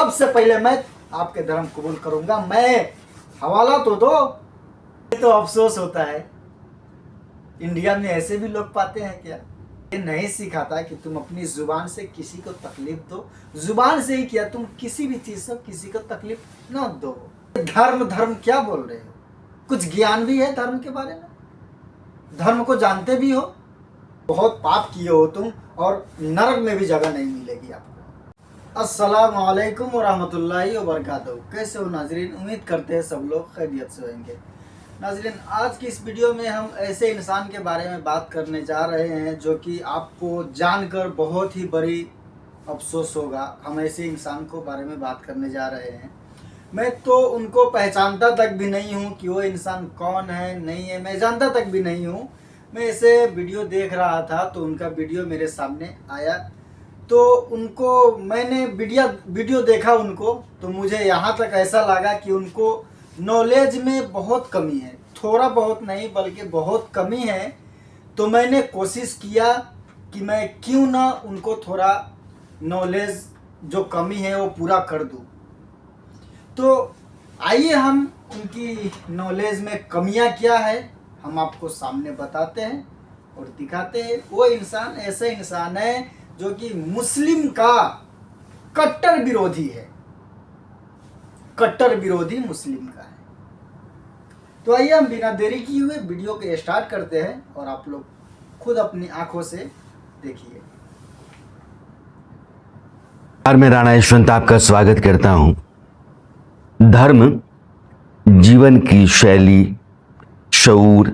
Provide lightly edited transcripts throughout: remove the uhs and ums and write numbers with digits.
सबसे पहले मैं आपके धर्म कबूल करूंगा। मैं हवाला तो दो। ये तो अफसोस होता है, इंडिया में ऐसे भी लोग पाते हैं क्या? ये नहीं सिखाता कि तुम अपनी जुबान से किसी को तकलीफ दो। जुबान से ही किया, तुम किसी भी चीज से किसी को तकलीफ न दो। धर्म धर्म क्या बोल रहे हो? कुछ ज्ञान भी है धर्म के बारे में? धर्म को जानते भी हो? बहुत पाप किए हो तुम, और नरक में भी जगह नहीं मिलेगी आपको। अस्सलामु अलैकुम वरहमतुल्लाहि वबरकातुहू। कैसे हो नाजरीन? उम्मीद करते हैं सब लोग खैरियत से होंगे। नाजरीन, आज की इस वीडियो में हम ऐसे इंसान के बारे में बात करने जा रहे हैं जो कि आपको जानकर बहुत ही बड़ी अफसोस होगा। हम ऐसे इंसान को बारे में बात करने जा रहे हैं। मैं तो उनको पहचानता तक भी नहीं हूँ कि वो इंसान कौन है, नहीं है, मैं जानता तक भी नहीं हूँ। मैं ऐसे वीडियो देख रहा था तो उनका वीडियो मेरे सामने आया, तो उनको मैंने वीडियो देखा उनको, तो मुझे यहाँ तक ऐसा लगा कि उनको नॉलेज में बहुत कमी है। थोड़ा बहुत नहीं बल्कि बहुत कमी है। तो मैंने कोशिश किया कि मैं क्यों ना उनको थोड़ा नॉलेज जो कमी है वो पूरा कर दूं। तो आइए हम उनकी नॉलेज में कमियां क्या है हम आपको सामने बताते हैं और दिखाते हैं। वो इंसान ऐसा इंसान है जो कि मुस्लिम का कट्टर विरोधी है, कट्टर विरोधी मुस्लिम का है। तो आइए हम बिना देरी किए हुए वीडियो को स्टार्ट करते हैं और आप लोग खुद अपनी आंखों से देखिए। मैं राणा यशवंत आपका स्वागत करता हूं। धर्म जीवन की शैली, शऊर,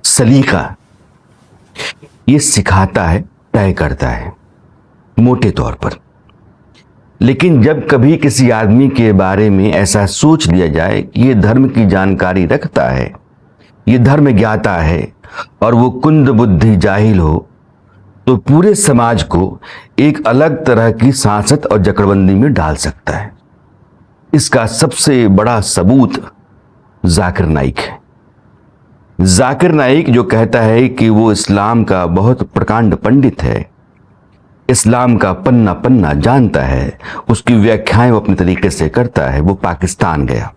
सलीका ये सिखाता है, तय करता है मोटे तौर पर। लेकिन जब कभी किसी आदमी के बारे में ऐसा सोच लिया जाए कि ये धर्म की जानकारी रखता है, ये धर्म ज्ञाता है और वो कुंद बुद्धि जाहिल हो, तो पूरे समाज को एक अलग तरह की सांसत और जकड़बंदी में डाल सकता है। इसका सबसे बड़ा सबूत जाकिर नाइक है। जाकिर नाइक जो कहता है कि वो इस्लाम का बहुत प्रकांड पंडित है, इस्लाम का पन्ना पन्ना जानता है, उसकी व्याख्याएं वो अपने तरीके से करता है। वो पाकिस्तान गया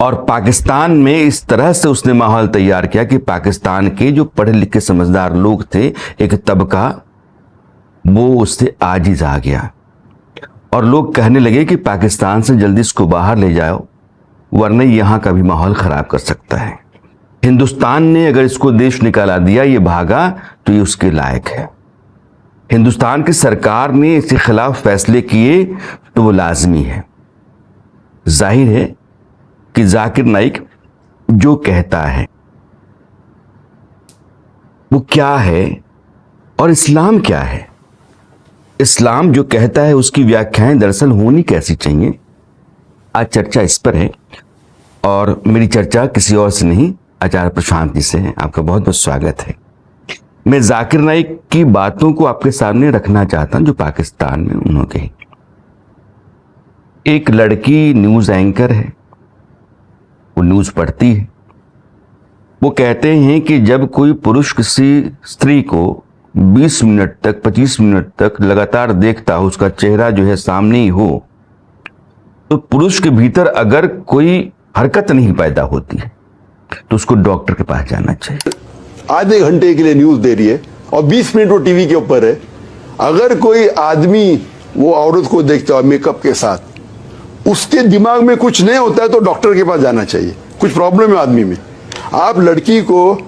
और पाकिस्तान में इस तरह से उसने माहौल तैयार किया कि पाकिस्तान के जो पढ़े लिखे समझदार लोग थे, एक तबका, वो उससे आजिज आ गया और लोग कहने लगे कि पाकिस्तान से जल्दी इसको बाहर ले जाओ वरना यहां का भी माहौल खराब कर सकता है। हिंदुस्तान ने अगर इसको देश निकाला दिया, ये भागा, तो ये उसके लायक है। हिंदुस्तान की सरकार ने इसके खिलाफ फैसले किए तो वो लाजमी है। जाहिर है कि जाकिर नाइक जो कहता है वो क्या है और इस्लाम क्या है। इस्लाम जो कहता है उसकी व्याख्याएं दरअसल होनी कैसी चाहिए, आज चर्चा इस पर है। और मेरी चर्चा किसी और से नहीं, आचार्य प्रशांत जी से है। आपका बहुत बहुत स्वागत है। मैं जाकिर नाइक की बातों को आपके सामने रखना चाहता हूं जो पाकिस्तान में उन्होंने कही। एक लड़की न्यूज एंकर है, वो न्यूज पढ़ती है। वो कहते हैं कि जब कोई पुरुष किसी स्त्री को 20 मिनट तक, 25 मिनट तक लगातार देखता हो, उसका चेहरा जो है सामने ही हो, तो पुरुष के भीतर अगर कोई हरकत नहीं पैदा होती है तो उसको डॉक्टर के पास जाना चाहिए। आधे घंटे के लिए न्यूज दे रही है और 20 मिनट वो टीवी के ऊपर है। अगर कोई आदमी वो औरत को देखता है मेकअप के साथ, उसके दिमाग में कुछ नहीं होता है तो डॉक्टर के पास जाना चाहिए। कुछ प्रॉब्लम है आदमी में। आप लड़की को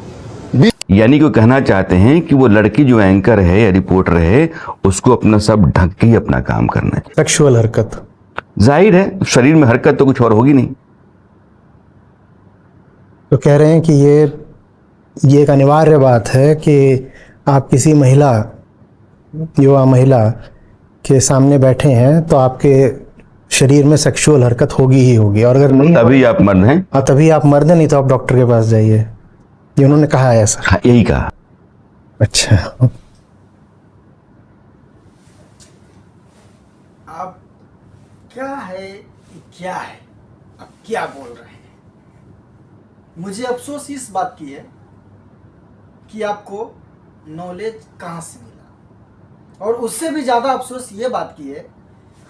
यानी कि कहना चाहते हैं कि वो लड़की जो एंकर है या रिपोर्टर है, उसको अपना सब ढक के ही अपना काम करना चाहिए। सेक्सुअल हरकत, जाहिर है शरीर में हरकत तो कुछ और होगी नहीं। तो कह रहे हैं कि ये एक अनिवार्य बात है कि आप किसी महिला, युवा महिला के सामने बैठे हैं तो आपके शरीर में सेक्सुअल हरकत होगी ही होगी, और अगर नहीं तभी आप मर्द हैं। तभी आप मर्द हैं, नहीं तो आप डॉक्टर के पास जाइए। ये उन्होंने कहा है ऐसा? हाँ, यही कहा। अच्छा, अब क्या है, क्या है, अब क्या बोल रहे हैं? मुझे अफसोस इस बात की है कि आपको नॉलेज कहां से मिला, और उससे भी ज्यादा अफसोस ये बात की है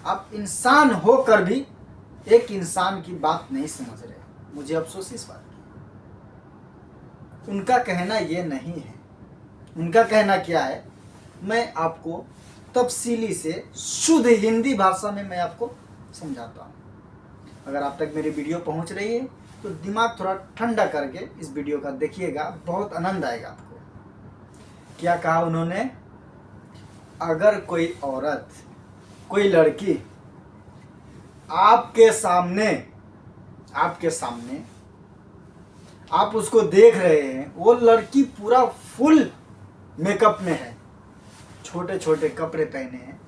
आप इंसान होकर भी एक इंसान की बात नहीं समझ रहे। मुझे अफसोस इस बात की। उनका कहना ये नहीं है। उनका कहना क्या है, मैं आपको तफसीली से शुद्ध हिंदी भाषा में मैं आपको समझाता हूँ। अगर आप तक मेरी वीडियो पहुँच रही है तो दिमाग थोड़ा ठंडा करके इस वीडियो का देखिएगा, बहुत आनंद आएगा आपको। क्या कहा उन्होंने, अगर कोई औरत, कोई लड़की आपके सामने आप उसको देख रहे हैं, वो लड़की पूरा फुल मेकअप में है, छोटे छोटे कपड़े पहने हैं,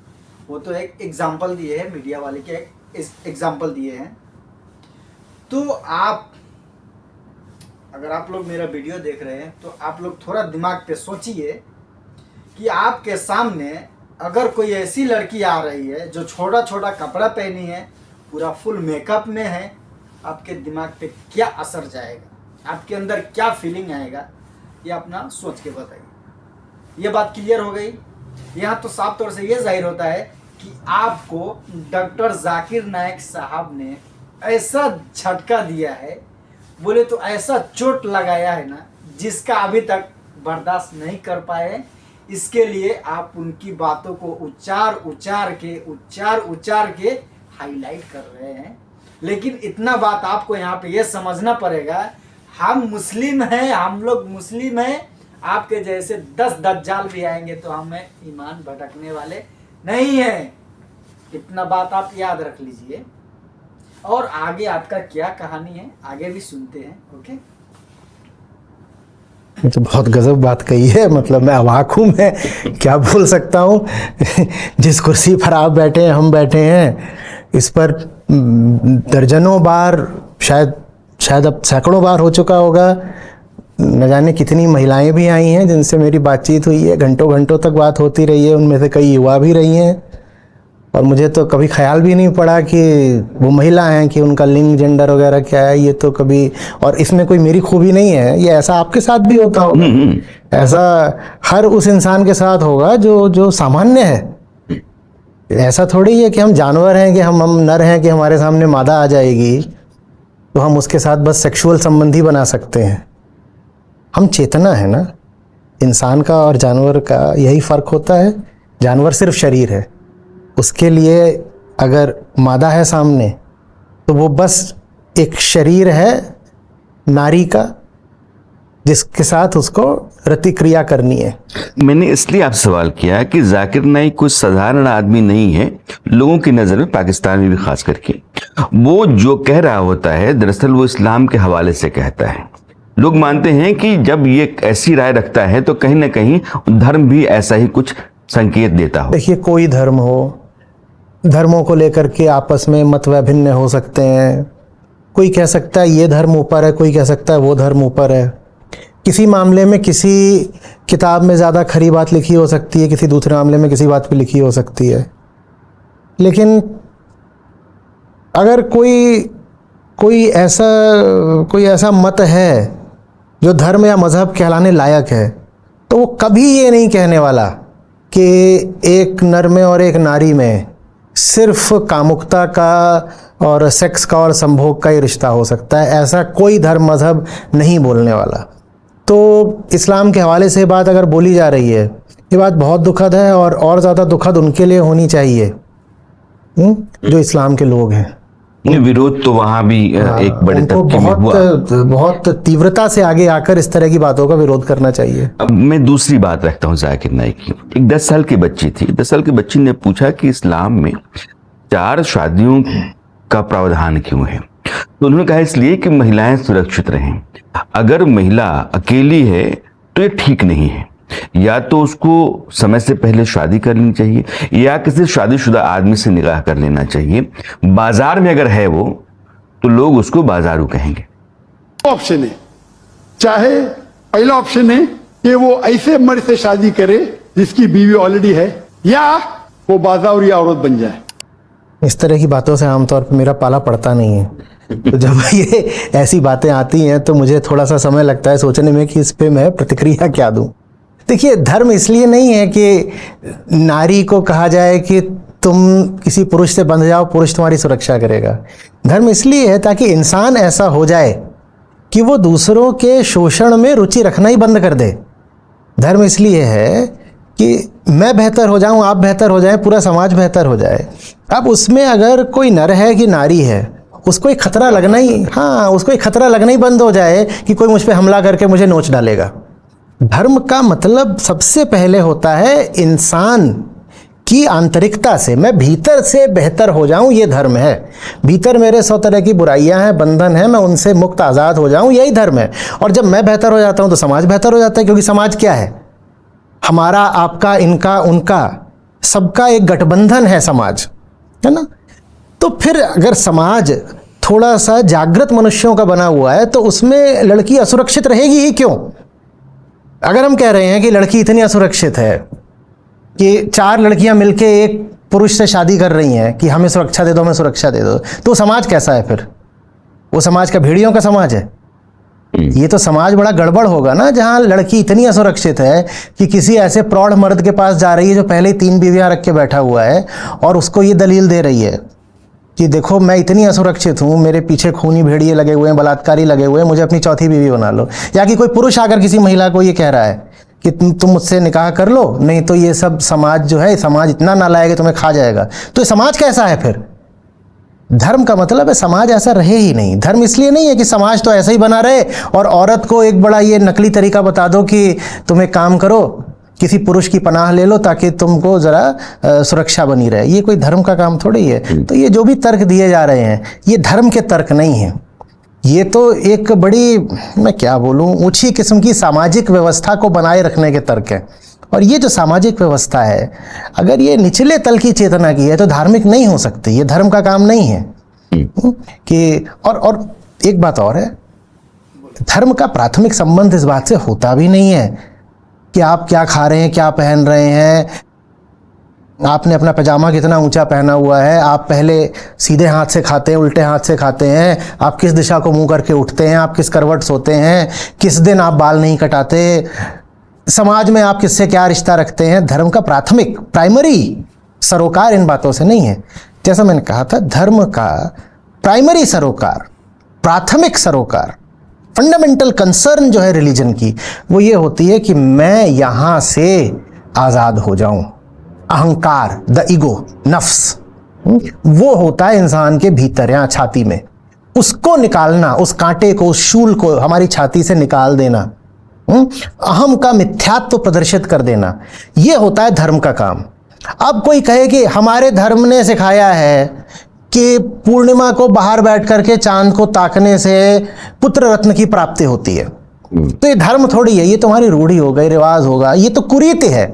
वो तो एक एग्जाम्पल दिए हैं, मीडिया वाले के एक एग्जाम्पल दिए हैं। तो अगर आप लोग मेरा वीडियो देख रहे हैं तो आप लोग थोड़ा दिमाग पे सोचिए कि आपके सामने अगर कोई ऐसी लड़की आ रही है जो छोटा छोटा कपड़ा पहनी है, पूरा फुल मेकअप में है, आपके दिमाग पे क्या असर जाएगा, आपके अंदर क्या फीलिंग आएगा, ये अपना सोच के बताइए। ये बात क्लियर हो गई। यहाँ तो साफ तौर से ये जाहिर होता है कि आपको डॉक्टर जाकिर नायक साहब ने ऐसा झटका दिया है, बोले तो ऐसा चोट लगाया है ना, जिसका अभी तक बर्दाश्त नहीं कर पाए। इसके लिए आप उनकी बातों को उच्चार के हाईलाइट कर रहे हैं। लेकिन इतना बात आपको यहाँ पे ये समझना पड़ेगा, हम मुस्लिम हैं, हम लोग मुस्लिम हैं। आपके जैसे 10 दज्जाल भी आएंगे तो हमें ईमान भटकने वाले नहीं हैं। इतना बात आप याद रख लीजिए। और आगे आपका क्या कहानी है, आगे भी सुनते हैं। ओके, तो बहुत गजब बात कही है, मतलब मैं अवाक हूँ, मैं क्या बोल सकता हूँ। जिस कुर्सी पर आप बैठे हैं, हम बैठे हैं, इस पर दर्जनों बार, शायद अब सैकड़ों बार हो चुका होगा। न जाने कितनी महिलाएं भी आई हैं जिनसे मेरी बातचीत हुई है, घंटों घंटों तक बात होती रही है, उनमें से कई युवा भी रही हैं। और मुझे तो कभी ख्याल भी नहीं पड़ा कि वो महिला हैं, कि उनका लिंग, जेंडर वगैरह क्या है, ये तो कभी। और इसमें कोई मेरी खूबी नहीं है, ये ऐसा आपके साथ भी होता होगा, ऐसा हर उस इंसान के साथ होगा जो सामान्य है। ऐसा थोड़ी है कि हम जानवर हैं, कि हम नर हैं, कि हमारे सामने मादा आ जाएगी तो हम उसके साथ बस सेक्सुअल संबंधी बना सकते हैं। हम चेतना है ना, इंसान का और जानवर का यही फर्क होता है। जानवर सिर्फ शरीर है, उसके लिए अगर मादा है सामने तो वो बस एक शरीर है नारी का, जिसके साथ उसको रतिक्रिया करनी है। मैंने इसलिए आपसे सवाल किया कि जाकिर नाइक कोई साधारण आदमी नहीं है। लोगों की नज़र में, पाकिस्तान में भी खास करके, वो जो कह रहा होता है दरअसल वो इस्लाम के हवाले से कहता है। लोग मानते हैं कि जब ये ऐसी राय रखता है तो कहीं ना कहीं धर्म भी ऐसा ही कुछ संकेत देता हो। देखिए, कोई धर्म हो, धर्मों को लेकर के आपस में मत वैभिन्न हो सकते हैं। कोई कह सकता है ये धर्म ऊपर है, कोई कह सकता है वो धर्म ऊपर है। किसी मामले में किसी किताब में ज़्यादा खरी बात लिखी हो सकती है, किसी दूसरे मामले में किसी बात पे लिखी हो सकती है। लेकिन अगर कोई ऐसा मत है जो धर्म या मज़हब कहलाने लायक है, तो वो कभी ये नहीं कहने वाला कि एक नर में और एक नारी में सिर्फ कामुकता का और सेक्स का और संभोग का ही रिश्ता हो सकता है। ऐसा कोई धर्म मज़हब नहीं बोलने वाला। तो इस्लाम के हवाले से बात अगर बोली जा रही है, ये बात बहुत दुखद है, और ज़्यादा दुखद उनके लिए होनी चाहिए जो इस्लाम के लोग हैं। विरोध तो वहां भी एक बड़े तबके में हुआ। बहुत तीव्रता से आगे आकर इस तरह की बातों का विरोध करना चाहिए। अब मैं दूसरी बात रखता हूं जाकिर नाइक की। एक 10 साल की बच्ची थी। 10 साल की बच्ची ने पूछा कि इस्लाम में 4 शादियों का प्रावधान क्यों है? तो उन्होंने कहा इसलिए कि महिलाएं सुरक्षित रहें। अगर महिला अकेली है तो ये ठीक नहीं है। या तो उसको समय से पहले शादी कर लेनी चाहिए, या किसी शादीशुदा आदमी से निकाह कर लेना चाहिए। बाजार में अगर है वो, तो लोग उसको बाजारू कहेंगे। ऑप्शन है, चाहे पहला ऑप्शन है कि वो ऐसे मर्द से शादी करे जिसकी बीवी ऑलरेडी है, या वो बाजारी औरत बन जाए। इस तरह की बातों से आमतौर पर मेरा पाला पड़ता नहीं है। तो जब ये ऐसी बातें आती हैं तो मुझे थोड़ा सा समय लगता है सोचने में कि इस पे मैं प्रतिक्रिया क्या दूं। देखिए, धर्म इसलिए नहीं है कि नारी को कहा जाए कि तुम किसी पुरुष से बंध जाओ, पुरुष तुम्हारी सुरक्षा करेगा। धर्म इसलिए है ताकि इंसान ऐसा हो जाए कि वो दूसरों के शोषण में रुचि रखना ही बंद कर दे। धर्म इसलिए है कि मैं बेहतर हो जाऊं, आप बेहतर हो जाएं, पूरा समाज बेहतर हो जाए। अब उसमें अगर कोई नर है कि नारी है, उसको एक खतरा लगना ही, हाँ, उसको एक खतरा लगना ही बंद हो जाए कि कोई मुझ पे हमला करके मुझे नोच डालेगा। धर्म का मतलब सबसे पहले होता है इंसान की आंतरिकता से, मैं भीतर से बेहतर हो जाऊं, ये धर्म है। भीतर मेरे 100 तरह की बुराइयां हैं, बंधन है, मैं उनसे मुक्त आज़ाद हो जाऊं, यही धर्म है। और जब मैं बेहतर हो जाता हूं तो समाज बेहतर हो जाता है, क्योंकि समाज क्या है? हमारा, आपका, इनका, उनका, सबका एक गठबंधन है समाज, है ना। तो फिर अगर समाज थोड़ा सा जागृत मनुष्यों का बना हुआ है तो उसमें लड़की असुरक्षित रहेगी ही क्यों? अगर हम कह रहे हैं कि लड़की इतनी असुरक्षित है कि 4 लड़कियां मिलके एक पुरुष से शादी कर रही हैं कि हमें सुरक्षा दे दो, हमें सुरक्षा दे दो, तो समाज कैसा है फिर? वो समाज का भेड़ियों का समाज है। ये तो समाज बड़ा गड़बड़ होगा ना, जहां लड़की इतनी असुरक्षित है कि किसी ऐसे प्रौढ़ मर्द के पास जा रही है जो पहले ही 3 बीवियां रख के बैठा हुआ है और उसको ये दलील दे रही है कि देखो मैं इतनी असुरक्षित हूं, मेरे पीछे खूनी भेड़िए लगे हुए हैं, बलात्कारी लगे हुए हैं, मुझे अपनी चौथी बीवी बना लो। या कि कोई पुरुष आकर किसी महिला को ये कह रहा है कि तुम मुझसे निकाह कर लो, नहीं तो ये सब समाज जो है, समाज इतना नालायक है तुम्हें खा जाएगा। तो ये समाज कैसा है फिर? धर्म का मतलब है समाज ऐसा रहे ही नहीं। धर्म इसलिए नहीं है कि समाज तो ऐसा ही बना रहे और औरत को एक बड़ा ये नकली तरीका बता दो कि तुम एक काम करो, किसी पुरुष की पनाह ले लो ताकि तुमको जरा सुरक्षा बनी रहे। ये कोई धर्म का काम थोड़ी है। तो ये जो भी तर्क दिए जा रहे हैं ये धर्म के तर्क नहीं है, ये तो एक बड़ी, मैं क्या बोलूं, ऊंची किस्म की सामाजिक व्यवस्था को बनाए रखने के तर्क हैं। और ये जो सामाजिक व्यवस्था है, अगर ये निचले तल की चेतना की है तो धार्मिक नहीं हो सकती, ये धर्म का काम नहीं है। कि और एक बात और है, धर्म का प्राथमिक संबंध इस बात से होता भी नहीं है कि आप क्या खा रहे हैं, क्या पहन रहे हैं, आपने अपना पजामा कितना ऊंचा पहना हुआ है, आप पहले सीधे हाथ से खाते हैं, उल्टे हाथ से खाते हैं, आप किस दिशा को मुंह करके उठते हैं, आप किस करवट सोते हैं, किस दिन आप बाल नहीं कटाते, समाज में आप किससे क्या रिश्ता रखते हैं। धर्म का प्राथमिक, प्राइमरी सरोकार इन बातों से नहीं है। जैसा मैंने कहा था, धर्म का प्राइमरी सरोकार, प्राथमिक सरोकार, फंडामेंटल कंसर्न जो है रिलीजन की, वो ये होती है कि मैं यहां से आजाद हो जाऊं। अहंकार, द ईगो, नफ्स, वो होता है इंसान के भीतर, यहां छाती में। उसको निकालना, उस कांटे को, उस शूल को हमारी छाती से निकाल देना, अहम का मिथ्यात्व प्रदर्शित कर देना, ये होता है धर्म का काम। अब कोई कहे कि हमारे धर्म ने सिखाया है कि पूर्णिमा को बाहर बैठ करके चांद को ताकने से पुत्र रत्न की प्राप्ति होती है, तो ये धर्म थोड़ी है, ये तुम्हारी रूढ़ी हो गई, रिवाज होगा, ये तो कुरीति है।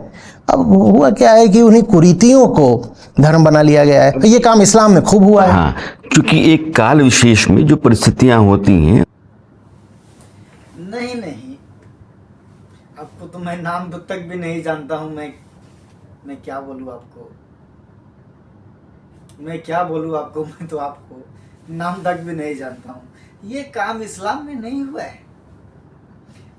अब हुआ क्या है कि उन्हीं कुरीतियों को धर्म बना लिया गया है। ये काम इस्लाम में खूब हुआ है। हाँ, क्योंकि एक काल विशेष में जो परिस्थितियां होती हैं। नहीं, आपको तो मैं नाम तक भी नहीं जानता हूं। मैं क्या बोलूं आपको, मैं तो आपको नाम तक भी नहीं जानता हूं। ये काम इस्लाम में नहीं हुआ है।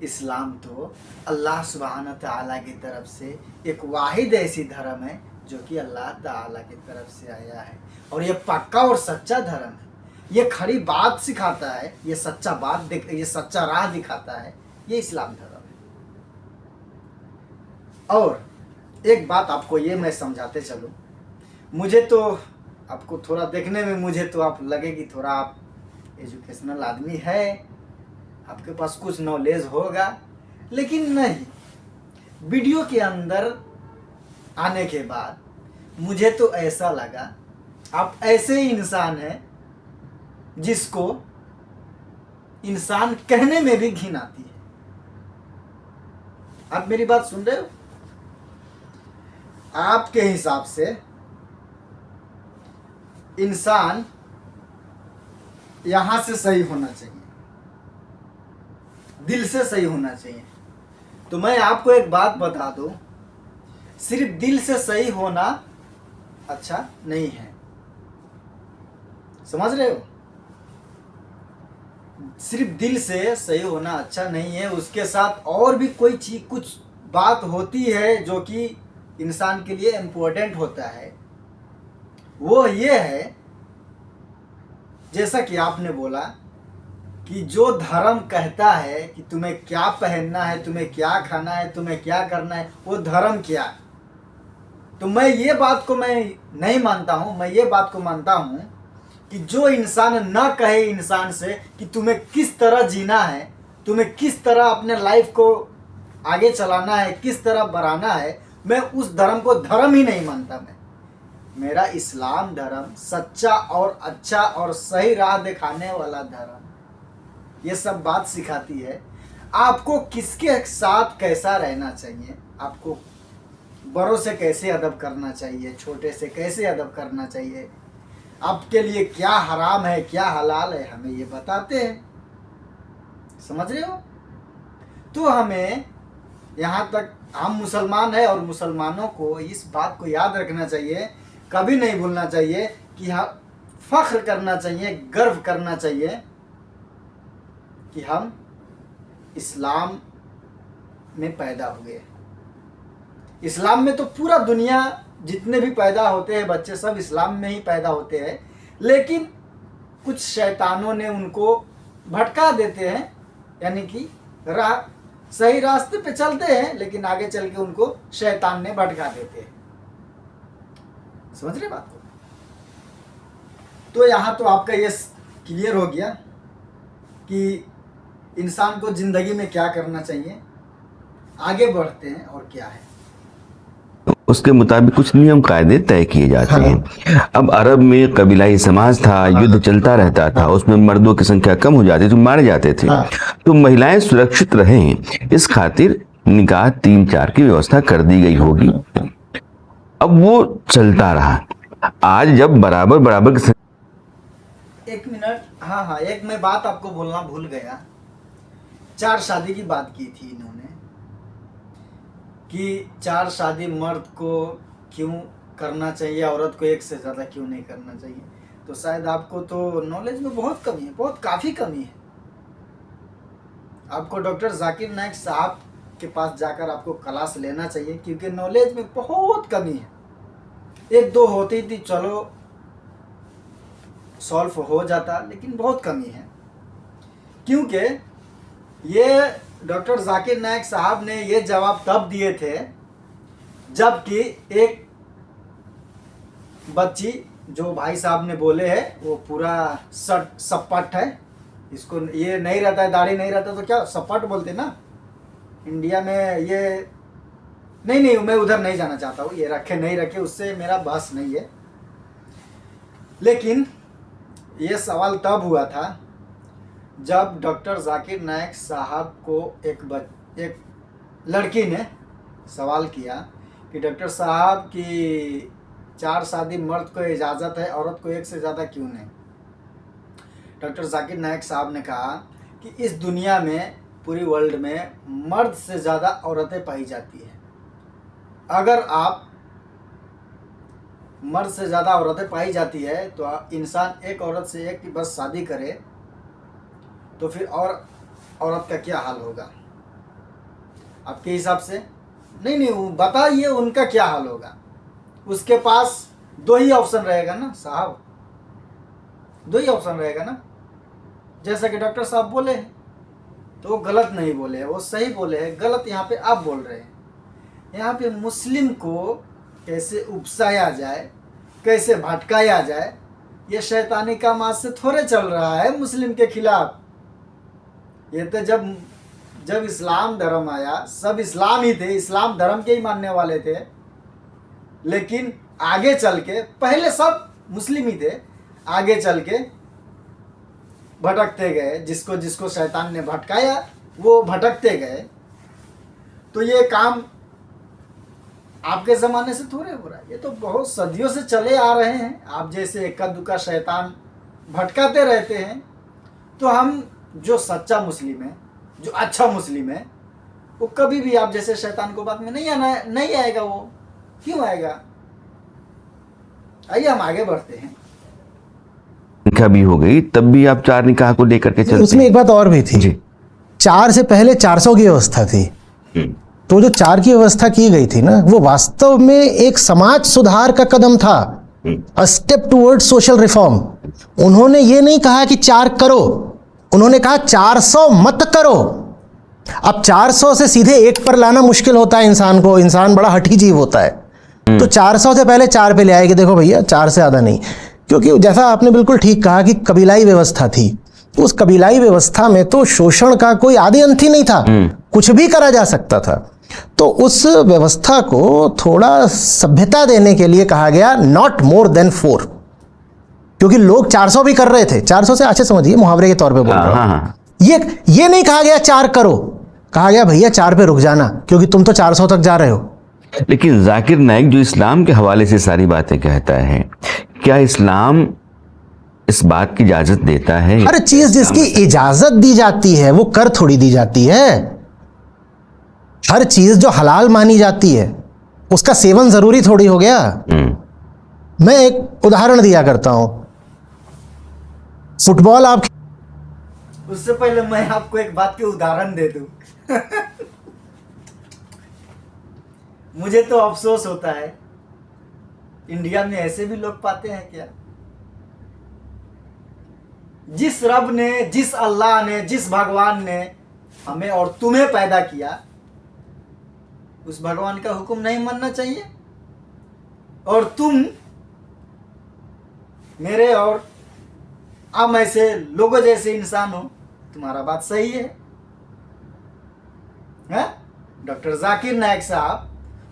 इस्लाम तो अल्लाह सुब्हानहू तआला की तरफ से एक वाहिद ऐसी धर्म है जो कि अल्लाह ताला की तरफ से आया है, और ये पक्का और सच्चा धर्म है। ये खरी बात सिखाता है, ये सच्चा राह दिखाता है, ये इस्लाम धर्म है। और एक बात आपको ये मैं समझाते चलूं, मुझे तो आपको थोड़ा देखने में मुझे तो आप लगे कि थोड़ा आप एजुकेशनल आदमी है, आपके पास कुछ नॉलेज होगा, लेकिन नहीं, वीडियो के अंदर आने के बाद मुझे तो ऐसा लगा आप ऐसे ही इंसान हैं जिसको इंसान कहने में भी घिन आती है। आप मेरी बात सुन रहे हो? आपके हिसाब से इंसान यहां से सही होना चाहिए, दिल से सही होना चाहिए। तो मैं आपको एक बात बता दूं, सिर्फ दिल से सही होना अच्छा नहीं है, समझ रहे हो? सिर्फ दिल से सही होना अच्छा नहीं है, उसके साथ और भी कोई चीज, कुछ बात होती है जो कि इंसान के लिए इम्पोर्टेंट होता है। वो ये है, जैसा कि आपने बोला कि जो धर्म कहता है कि तुम्हें क्या पहनना है, तुम्हें क्या खाना है, तुम्हें क्या करना है, वो धर्म क्या है। तो मैं ये बात को मैं नहीं मानता हूँ। मैं ये बात को मानता हूँ कि जो इंसान न कहे इंसान से कि तुम्हें किस तरह जीना है, तुम्हें किस तरह अपने लाइफ को आगे चलाना है, किस तरह बढ़ाना है, मैं उस धर्म को धर्म ही नहीं मानता। मेरा इस्लाम धर्म सच्चा और अच्छा और सही राह दिखाने वाला धर्म ये सब बात सिखाती है। आपको किसके साथ कैसा रहना चाहिए, आपको बड़ों से कैसे अदब करना चाहिए, छोटे से कैसे अदब करना चाहिए, आपके लिए क्या हराम है क्या हलाल है, हमें ये बताते हैं। समझ रहे हो? तो हमें यहाँ तक हम मुसलमान हैं और मुसलमानों को इस बात को याद रखना चाहिए, कभी नहीं भूलना चाहिए कि हम फख्र करना चाहिए, गर्व करना चाहिए कि हम इस्लाम में पैदा हुए। इस्लाम में तो पूरा दुनिया जितने भी पैदा होते हैं बच्चे सब इस्लाम में ही पैदा होते हैं, लेकिन कुछ शैतानों ने उनको भटका देते हैं, यानी कि सही रास्ते पे चलते हैं लेकिन आगे चल के उनको शैतान ने भटका देते हैं। समझ रहे बात को? तो यहाँ तो आपका ये क्लियर हो गया कि इंसान को जिंदगी में क्या करना चाहिए, आगे बढ़ते हैं और क्या है। उसके मुताबिक कुछ नियम कायदे तय किए जाते हैं। अब अरब में कबीलाई समाज था, युद्ध चलता रहता था, उसमें मर्दों की संख्या कम हो जाती थी, मारे जाते थे। तो महिलाएं सुरक्षित रहें इस खातिर निकाह 3-4 की व्यवस्था कर दी गई होगी। अब वो चलता रहा। आज जब बराबर बराबर एक मिनट, हाँ, एक मैं बात आपको बोलना भूल गया। 4 शादी की बात की थी इन्होंने कि 4 शादी मर्द को क्यों करना चाहिए, औरत को 1 से ज़्यादा क्यों नहीं करना चाहिए। तो शायद आपको तो नॉलेज में बहुत कमी है, काफ़ी कमी है। आपको डॉक्टर जाकिर नाइक साहब के पास जाकर आपको क्लास लेना चाहिए, क्योंकि नॉलेज में बहुत कमी है। 1-2 होती थी चलो सॉल्व हो जाता, लेकिन बहुत कमी है। क्योंकि ये डॉक्टर जाकिर नाइक साहब ने ये जवाब तब दिए थे जबकि एक बच्ची जो भाई साहब ने बोले है वो पूरा सपाट है, इसको ये नहीं रहता है, दाढ़ी नहीं रहता तो क्या सपाट बोलते ना इंडिया में। ये नहीं मैं उधर नहीं जाना चाहता हूँ, ये रखे नहीं रखे उससे मेरा बहस नहीं है। लेकिन ये सवाल तब हुआ था जब डॉक्टर जाकिर नाइक साहब को एक लड़की ने सवाल किया कि डॉक्टर साहब की 4 शादी मर्द को इजाज़त है, औरत को 1 से ज़्यादा क्यों नहीं। डॉक्टर जाकिर नाइक साहब ने कहा कि इस दुनिया में पूरी वर्ल्ड में मर्द से ज़्यादा औरतें पाई जाती हैं। अगर आप मर्द से ज़्यादा औरतें पाई जाती है तो इंसान एक औरत से एक की बस शादी करे तो फिर और औरत का क्या हाल होगा आपके हिसाब से? नहीं बताइए उनका क्या हाल होगा। उसके पास 2 ही ऑप्शन रहेगा ना साहब, 2 ही ऑप्शन रहेगा ना। जैसा कि डॉक्टर साहब बोले तो वो गलत नहीं बोले हैं, वो सही बोले हैं। गलत यहाँ पे आप बोल रहे हैं। यहाँ पे मुस्लिम को कैसे उकसाया जाए, कैसे भटकाया जाए, ये शैतानी काम आज से थोड़े चल रहा है मुस्लिम के खिलाफ। ये तो जब इस्लाम धर्म आया सब इस्लाम ही थे, इस्लाम धर्म के ही मानने वाले थे, लेकिन आगे चल के पहले सब मुस्लिम ही थे, आगे चल के भटकते गए। जिसको जिसको शैतान ने भटकाया वो भटकते गए। तो ये काम आपके ज़माने से थोड़े हो रहा है, ये तो बहुत सदियों से चले आ रहे हैं। आप जैसे इक्का दुक्का शैतान भटकाते रहते हैं। तो हम जो सच्चा मुस्लिम है, जो अच्छा मुस्लिम है, वो कभी भी आप जैसे शैतान को बात में नहीं आएगा। वो क्यों आएगा? आइए हम आगे बढ़ते हैं। निकाह भी हो गई तब भी आप 4 निकाह को लेकर के चलते। उसमें एक बात और भी थी जी। 4 से पहले 400 की व्यवस्था थी। तो जो 4 की व्यवस्था की गई थी ना, वो वास्तव में एक समाज सुधार का कदम था। A step towards social reform. उन्होंने ये नहीं कहा कि 4 करो, उन्होंने कहा 400 मत करो। अब 400 से सीधे 1 पर लाना मुश्किल होता है इंसान को, इंसान बड़ा हठी जीव होता है। तो 400 से पहले 4 पे ले आए कि देखो भैया 4 से ज़्यादा नहीं, क्योंकि जैसा आपने बिल्कुल ठीक कहा कि कबीलाई व्यवस्था थी, तो उस कबीलाई व्यवस्था में तो शोषण का कोई आदि अंत ही नहीं था, कुछ भी करा जा सकता था। तो उस व्यवस्था को थोड़ा सभ्यता देने के लिए कहा गया नॉट मोर देन 4, क्योंकि लोग 400 भी कर रहे थे। 400 से अच्छे समझिए, मुहावरे के तौर पे बोल रहा हूं। ये नहीं कहा गया 4 करो, कहा गया भैया 4 पे रुक जाना, क्योंकि तुम तो 400 तक जा रहे हो। लेकिन जाकिर नाइक जो इस्लाम के हवाले से सारी बातें कहता है, क्या इस्लाम इस बात की इजाजत देता है? हर चीज जिसकी इजाजत दी जाती है वो कर थोड़ी दी जाती है। हर चीज जो हलाल मानी जाती है उसका सेवन जरूरी थोड़ी हो गया। मैं एक उदाहरण दिया करता हूं, फुटबॉल आप उससे पहले मैं आपको एक बात के उदाहरण दे दूं। मुझे तो अफसोस होता है, इंडिया में ऐसे भी लोग पाते हैं क्या? जिस रब ने, जिस अल्लाह ने, जिस भगवान ने हमें और तुम्हें पैदा किया, उस भगवान का हुक्म नहीं मानना चाहिए? और तुम मेरे और हम ऐसे लोगों जैसे इंसान हो, तुम्हारा बात सही है? डॉक्टर जाकिर नाइक साहब,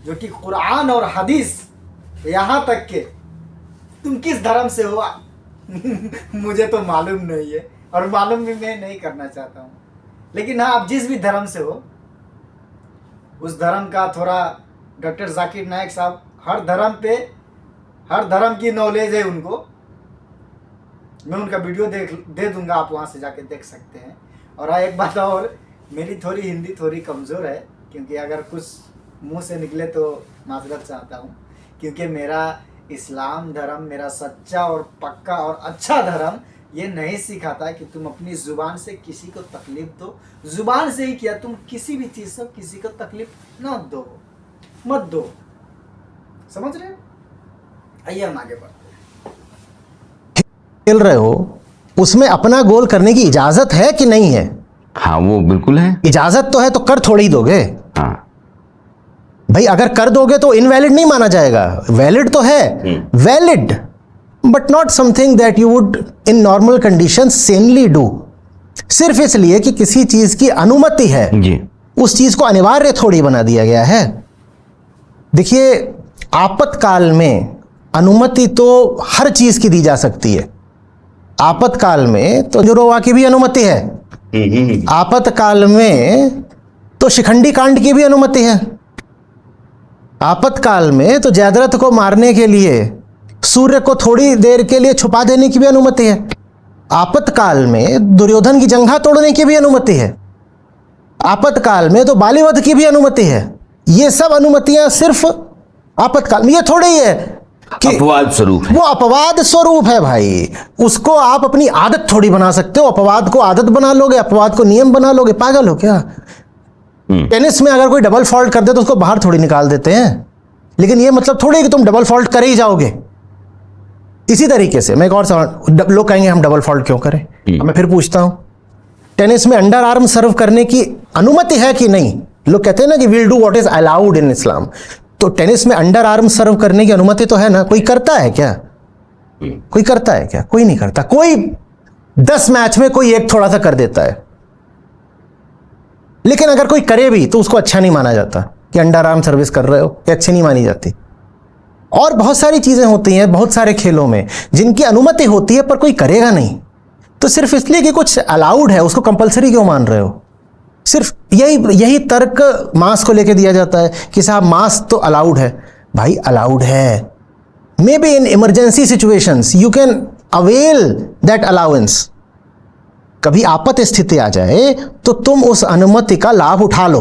जो कि कुरान और हदीस, यहाँ तक के तुम किस धर्म से हो मुझे तो मालूम नहीं है, और मालूम भी मैं नहीं करना चाहता हूँ। लेकिन हाँ, आप जिस भी धर्म से हो, उस धर्म का थोड़ा डॉक्टर जाकिर नाइक साहब हर धर्म की नॉलेज है उनको। मैं उनका वीडियो दे दूंगा, आप वहाँ से जाके देख सकते हैं। और हाँ, एक बात और, मेरी थोड़ी हिंदी थोड़ी कमज़ोर है, क्योंकि अगर कुछ मुंह से निकले तो माजरत चाहता हूँ, क्योंकि मेरा इस्लाम धर्म मेरा सच्चा और पक्का और अच्छा धर्म ये नहीं सिखाता कि तुम अपनी ज़ुबान से किसी को तकलीफ़ दो। ज़ुबान से ही किया, तुम किसी भी चीज़ से किसी को तकलीफ़ न दो, मत दो। समझ रहे हो? आइए हम आगे बढ़ते हैं। खेल रहे हो, उसमें अपना गोल करने की इजाजत है कि नहीं है? हाँ, वो बिल्कुल है। इजाजत तो है, तो कर थोड़ी दोगे। हाँ भाई, अगर कर दोगे तो इनवैलिड नहीं माना जाएगा, वैलिड तो है, valid, but not something that you would in normal conditions sanely do. सिर्फ इसलिए कि किसी चीज की अनुमति है जी, उस चीज को अनिवार्य थोड़ी बना दिया गया है। देखिए, आपातकाल में अनुमति तो हर चीज की दी जा सकती है। आपातकाल में तो जुर्वा की भी अनुमति है, आपातकाल में तो शिखंडी कांड की भी अनुमति है, आपातकाल में तो जयद्रथ को मारने के लिए सूर्य को थोड़ी देर के लिए छुपा देने की भी अनुमति है, आपातकाल में दुर्योधन की जंघा तोड़ने की भी अनुमति है, आपातकाल में तो बालीवध की भी अनुमति है। ये सब अनुमतियां सिर्फ आपातकाल में। ये थोड़ी ही है कि अपवाद स्वरूप है, वो अपवाद स्वरूप है भाई, उसको आप अपनी आदत थोड़ी बना सकते हो। अपवाद को आदत बना लोगे, अपवाद को नियम बना लोगे, पागल हो क्या? टेनिस में अगर कोई डबल फॉल्ट कर दे तो उसको बाहर थोड़ी निकाल देते हैं, लेकिन ये मतलब थोड़ी कि तुम डबल फॉल्ट करे ही जाओगे। इसी तरीके से मैं एक और सवाल, लोग कहेंगे हम डबल फॉल्ट क्यों करें, मैं फिर पूछता हूं, टेनिस में अंडर आर्म सर्व करने की अनुमति है कि नहीं? लोग कहते हैं ना कि will do what is allowed in Islam, तो टेनिस में अंडर आर्म सर्व करने की अनुमति तो है ना? कोई करता है क्या? कोई करता है क्या? कोई नहीं करता। कोई 10 मैच में कोई एक थोड़ा सा कर देता है, लेकिन अगर कोई करे भी तो उसको अच्छा नहीं माना जाता कि अंडर आर्म सर्विस कर रहे हो, ये अच्छी नहीं मानी जाती। और बहुत सारी चीजें होती हैं बहुत सारे खेलों में जिनकी अनुमति होती है पर कोई करेगा नहीं, तो सिर्फ इसलिए कि कुछ अलाउड है उसको कंपलसरी क्यों मान रहे हो? सिर्फ यही तर्क मांस को लेकर दिया जाता है कि साहब मांस तो अलाउड है। भाई अलाउड है, may be in emergency situations you can avail that allowance. कभी आपात स्थिति आ जाए तो तुम उस अनुमति का लाभ उठा लो,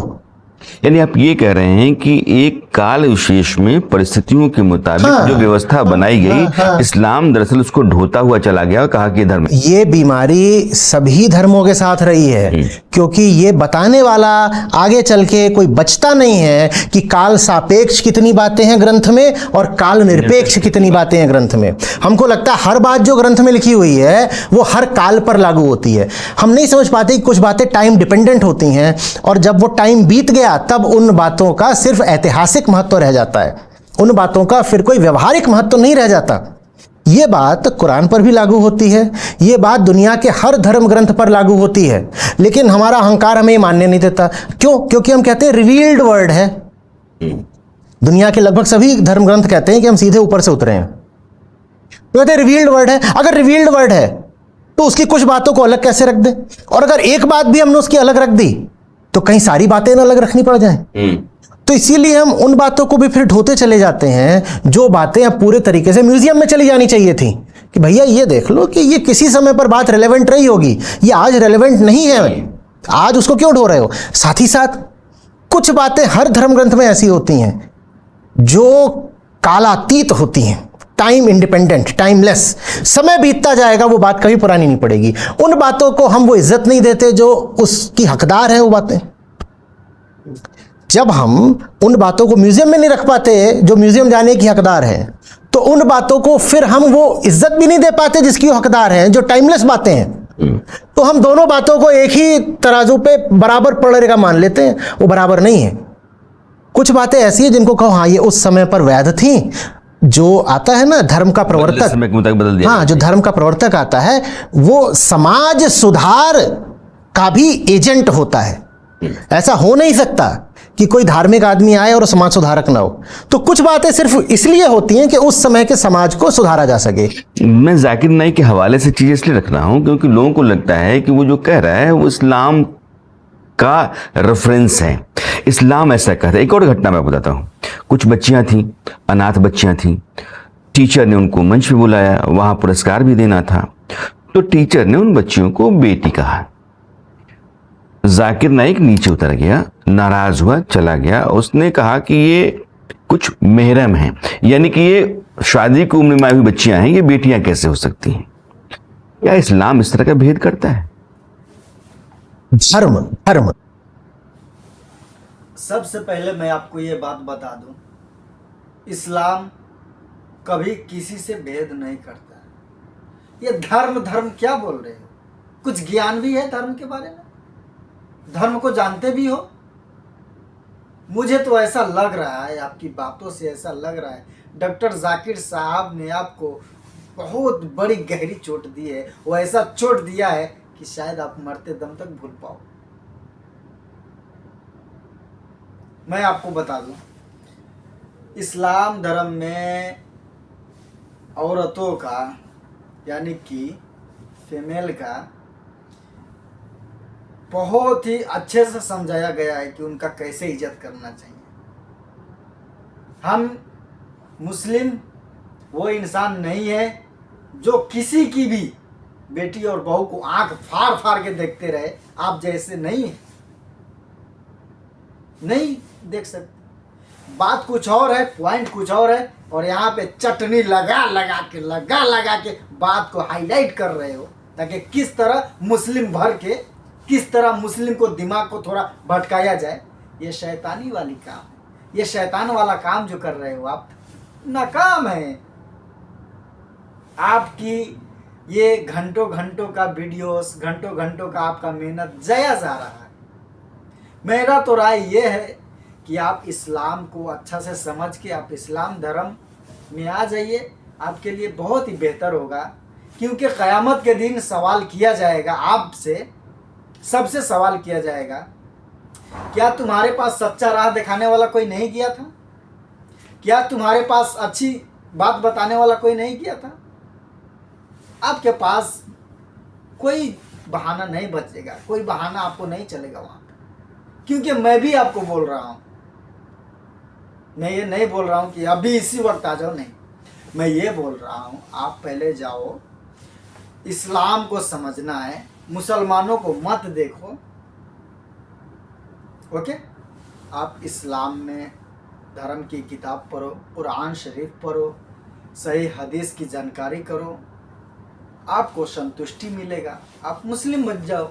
यानी आप ये कह रहे हैं कि एक काल विशेष में परिस्थितियों के मुताबिक हाँ, जो व्यवस्था बनाई गई, हाँ। इस्लाम दरअसल उसको ढोता हुआ चला गया और कहा कि धर्म ये बीमारी सभी धर्मों के साथ रही है, क्योंकि ये बताने वाला आगे चल के कोई बचता नहीं है कि काल सापेक्ष कितनी बातें हैं ग्रंथ में और काल निरपेक्ष कितनी बातें हैं ग्रंथ में। हमको लगता है हर बात जो ग्रंथ में लिखी हुई है वो हर काल पर लागू होती है। हम नहीं समझ पाते कि कुछ बातें टाइम डिपेंडेंट होती हैं, और जब वो टाइम बीत गया तब उन बातों का सिर्फ ऐतिहासिक महत्व रह जाता है, उन बातों का फिर कोई व्यवहारिक महत्व नहीं रह जाता। ये बात कुरान पर भी लागू होती है, ये बात दुनिया के हर धर्म ग्रंथ पर लागू होती है, लेकिन हमारा अहंकार हमें मानने नहीं देता। क्यों? क्योंकि हम कहते हैं रिवील्ड वर्ड है। दुनिया के लगभग सभी धर्म ग्रंथ कहते हैं कि हम सीधे ऊपर से उतरे हैं, तो कहते हैं रिवील्ड वर्ड है। अगर रिवील्ड वर्ड है तो उसकी कुछ बातों को अलग कैसे रख दें, और अगर एक बात भी हमने उसकी अलग रख दी तो कहीं सारी बातें ना अलग रखनी पड़ जाएं। तो इसीलिए हम उन बातों को भी फिर ढोते चले जाते हैं जो बातें अब पूरे तरीके से म्यूजियम में चली जानी चाहिए थी कि भैया ये देख लो कि ये किसी समय पर बात रेलेवेंट रही होगी, ये आज रेलेवेंट नहीं है, आज उसको क्यों ढो रहे हो। साथ ही साथ कुछ बातें हर धर्म ग्रंथ में ऐसी होती हैं जो कालातीत होती हैं, टाइम इंडिपेंडेंट, टाइमलेस। समय बीतता जाएगा, वो बात कभी पुरानी नहीं पड़ेगी। उन बातों को हम वो इज्जत नहीं देते जो उसकी हकदार है। वो बातें जब हम उन बातों को म्यूजियम में नहीं रख पाते जो म्यूजियम जाने की हकदार है, तो उन बातों को फिर हम वो इज्जत भी नहीं दे पाते जिसकी वो हकदार है, जो टाइमलेस बातें हैं। तो हम दोनों बातों को एक ही तराजू पे बराबर पड़ेगा मान लेते हैं, वो बराबर नहीं है। कुछ बातें ऐसी हैं जिनको कहो हाँ ये उस समय पर वैध थी। जो आता है ना धर्म का प्रवर्तक, समय के मुताबिक बदल दिया। हाँ, जो धर्म का प्रवर्तक आता है वो समाज सुधार का भी एजेंट होता है। ऐसा हो नहीं सकता कि कोई धार्मिक आदमी आए और समाज सुधारक ना हो। तो कुछ बातें सिर्फ इसलिए होती हैं कि उस समय के समाज को सुधारा जा सके। मैं जाकिर नाइक के हवाले से चीज़ इसलिए रख रहा हूं क्योंकि लोगों को लगता है कि वो जो कह रहा है वो इस्लाम का रेफरेंस है, इस्लाम ऐसा कहता है। एक और घटना मैं बताता हूं। कुछ बच्चियां थीं, अनाथ बच्चियां थीं। टीचर ने उनको मंच पे बुलाया, वहां पुरस्कार भी देना था। तो टीचर ने उन बच्चियों को बेटी कहा। जाकिर नाइक नीचे उतर गया, नाराज हुआ, चला गया। उसने कहा कि ये कुछ मेहरम हैं, यानी कि ये शादी की उम्र में आई हुई बच्चियां हैं, ये बेटियां कैसे हो सकती हैं। क्या इस्लाम इस तरह का भेद करता है? धर्म धर्म सबसे पहले मैं आपको ये बात बता दूं, इस्लाम कभी किसी से भेद नहीं करता है। ये धर्म धर्म क्या बोल रहे हो? कुछ ज्ञान भी है धर्म के बारे में? धर्म को जानते भी हो? मुझे तो ऐसा लग रहा है, आपकी बातों से ऐसा लग रहा है डॉक्टर जाकिर साहब ने आपको बहुत बड़ी गहरी चोट दी है। वो ऐसा चोट दिया है कि शायद आप मरते दम तक भूल पाओ। मैं आपको बता दूं, इस्लाम धर्म में औरतों का यानी कि फीमेल का बहुत ही अच्छे से समझाया गया है कि उनका कैसे इज्जत करना चाहिए। हम मुस्लिम वो इंसान नहीं है जो किसी की भी बेटी और बहू को आंख फाड़ फाड़ के देखते रहे। आप जैसे नहीं है, नहीं देख सकते। बात कुछ और है, पॉइंट कुछ और है, और यहाँ पे चटनी लगा लगा के बात को हाईलाइट कर रहे हो ताकि किस तरह मुस्लिम भर के, किस तरह मुस्लिम को दिमाग को थोड़ा भटकाया जाए। ये शैतानी वाली काम है, ये शैतान वाला काम जो कर रहे हो आप, नाकाम है। आपकी ये घंटों घंटों का वीडियोस, घंटों घंटों का आपका मेहनत जया जा रहा है। मेरा तो राय ये है कि आप इस्लाम को अच्छा से समझ के आप इस्लाम धर्म में आ जाइए, आपके लिए बहुत ही बेहतर होगा। क्योंकि क़यामत के दिन सवाल किया जाएगा आपसे, सबसे सवाल किया जाएगा, क्या तुम्हारे पास सच्चा राह दिखाने वाला कोई नहीं किया था? क्या तुम्हारे पास अच्छी बात बताने वाला कोई नहीं किया था? आपके पास कोई बहाना नहीं बचेगा, कोई बहाना आपको नहीं चलेगा वहाँ पे। क्योंकि मैं भी आपको बोल रहा हूँ, मैं ये नहीं बोल रहा हूँ कि अभी इसी वक्त आ जाओ, नहीं। मैं ये बोल रहा हूँ आप पहले जाओ, इस्लाम को समझना है, मुसलमानों को मत देखो, ओके। आप इस्लाम में धर्म की किताब पढ़ो, कुरान शरीफ पढ़ो, सही हदीस की जानकारी करो, आपको संतुष्टि मिलेगा, आप मुस्लिम बन जाओ।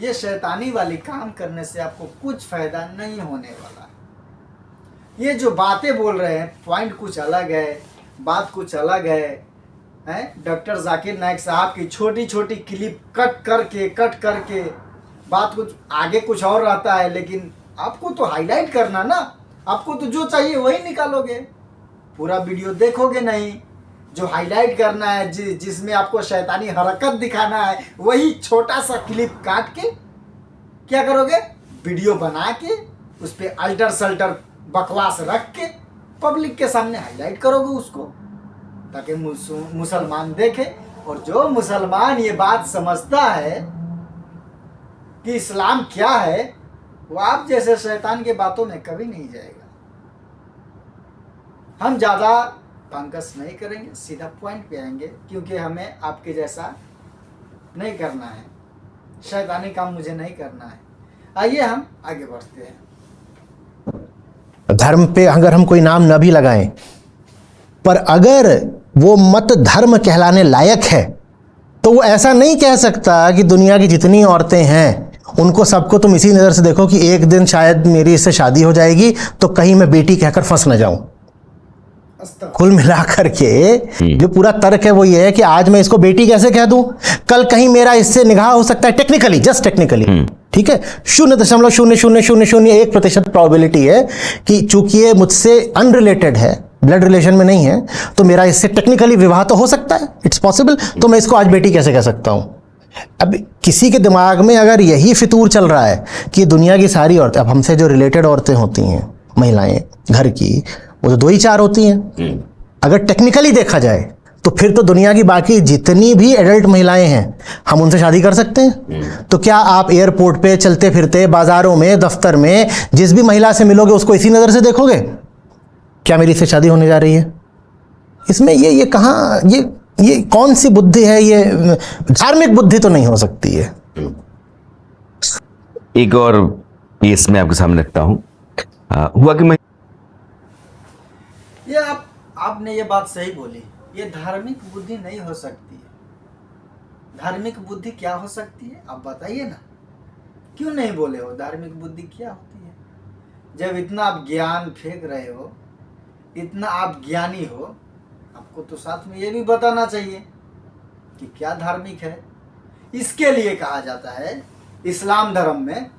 ये शैतानी वाली काम करने से आपको कुछ फ़ायदा नहीं होने वाला है। ये जो बातें बोल रहे हैं, पॉइंट कुछ अलग है, बात कुछ अलग है। डॉक्टर जाकिर नाइक साहब की छोटी छोटी क्लिप कट करके बात कुछ आगे कुछ और रहता है, लेकिन आपको तो हाईलाइट करना ना, आपको तो जो चाहिए वही निकालोगे, पूरा वीडियो देखोगे नहीं। जो हाईलाइट करना है, जिसमें आपको शैतानी हरकत दिखाना है, वही छोटा सा क्लिप काट के क्या करोगे, वीडियो बना के उस पर अल्टर सल्टर बकवास रख के पब्लिक के सामने हाईलाइट करोगे उसको, ताकि मुसलमान देखे। और जो मुसलमान ये बात समझता है कि इस्लाम क्या है, वो आप जैसे शैतान के बातों में कभी नहीं जाएगा। हम ज़्यादा पंकस नहीं करेंगे, सीधा पॉइंट पे आएंगे, क्योंकि हमें आपके जैसा नहीं करना है, शैतानी काम मुझे नहीं करना है। आइए हम आगे बढ़ते हैं। धर्म पे अगर हम कोई नाम न भी लगाएं, पर अगर वो मत धर्म कहलाने लायक है, तो वो ऐसा नहीं कह सकता कि दुनिया की जितनी औरतें हैं उनको सबको तुम इसी नज़र से देखो कि एक दिन शायद मेरी इससे शादी हो जाएगी तो कहीं मैं बेटी कहकर फंस न जाऊं। कुल मिलाकर के जो पूरा तर्क है वो ये है कि आज मैं इसको बेटी कैसे कह दूं, कल कहीं मेरा इससे निकाह हो सकता है, टेक्निकली, जस्ट टेक्निकली, ठीक है। 0.0001% प्रोबेबिलिटी है कि चूंकि ये मुझसे अनरिलेटेड है, ब्लड रिलेशन में नहीं है, तो मेरा इससे टेक्निकली विवाह तो हो सकता है, इट्स पॉसिबल। तो मैं इसको आज बेटी कैसे कह सकता हूं? अब किसी के दिमाग में अगर यही फितूर चल रहा है कि दुनिया की सारी औरतें, अब हमसे जो रिलेटेड औरतें होती हैं, महिलाएं घर की, वो तो 2 ही 4 होती हैं। अगर टेक्निकली देखा जाए तो फिर तो दुनिया की बाकी जितनी भी एडल्ट महिलाएं हैं हम उनसे शादी कर सकते हैं। तो क्या आप एयरपोर्ट पे चलते फिरते, बाजारों में, दफ्तर में जिस भी महिला से मिलोगे उसको इसी नज़र से देखोगे, क्या मेरी इससे शादी होने जा रही है? इसमें ये कहाँ, ये कौन सी बुद्धि है? ये धार्मिक बुद्धि तो नहीं हो सकती है। एक और केस मैं आपके सामने रखता हूं। हुआ कि मैं ये आपने ये बात सही बोली, ये धार्मिक बुद्धि नहीं हो सकती है। धार्मिक बुद्धि क्या हो सकती है, आप बताइए ना, क्यों नहीं बोले हो? धार्मिक बुद्धि क्या होती है? जब इतना आप ज्ञान फेंक रहे हो, इतना आप ज्ञानी हो, आपको तो साथ में ये भी बताना चाहिए कि क्या धार्मिक है। इसके लिए कहा जाता है इस्लाम धर्म में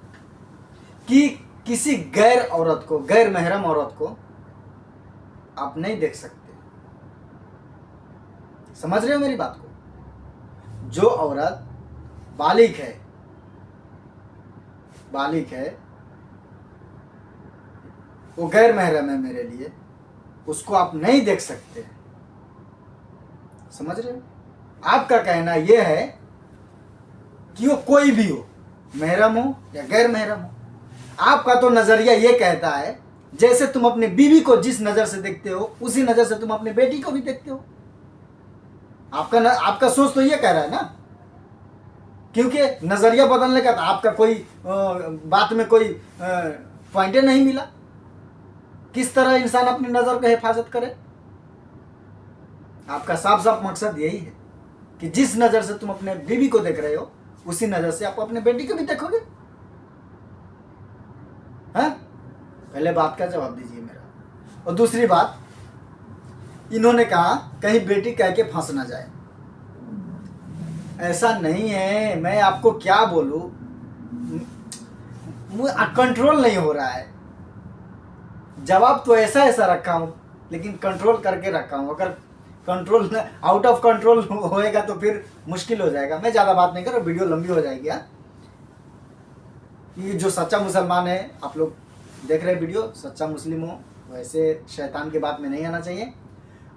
कि किसी गैर औरत को, गैर महरम औरत को आप नहीं देख सकते। समझ रहे हो मेरी बात को? जो औरत बालिग है, वो गैर महरम है मेरे लिए, उसको आप नहीं देख सकते। समझ रहे हो? आपका कहना यह है कि वो कोई भी हो, महरम हो या गैर महरम हो। आपका तो नजरिया ये कहता है जैसे तुम अपने बीवी को जिस नजर से देखते हो, उसी नजर से तुम अपने बेटी को भी देखते हो। आपका सोच तो ये कह रहा है ना, क्योंकि नजरिया बदलने का आपका कोई बात में कोई पॉइंट नहीं मिला। किस तरह इंसान अपनी नजर का हिफाजत करे? आपका साफ साफ मकसद यही है कि जिस नजर से तुम अपने बीवी को देख रहे हो, उसी नजर से आप अपने बेटी को भी देखोगे। हाँ, पहले बात का जवाब दीजिए मेरा। और दूसरी बात, इन्होंने कहा कहीं बेटी कह के फंस ना जाए। ऐसा नहीं है, मैं आपको क्या बोलूं, कंट्रोल नहीं हो रहा है। जवाब तो ऐसा रखा हूं, लेकिन कंट्रोल करके रखा हूं। अगर कंट्रोल आउट ऑफ कंट्रोल होएगा तो फिर मुश्किल हो जाएगा। मैं ज़्यादा बात नहीं कर रहा, वीडियो लंबी हो जाएगी। ये जो सच्चा मुसलमान है, आप लोग देख रहे वीडियो, सच्चा मुस्लिम हो, वैसे शैतान की बात में नहीं आना चाहिए।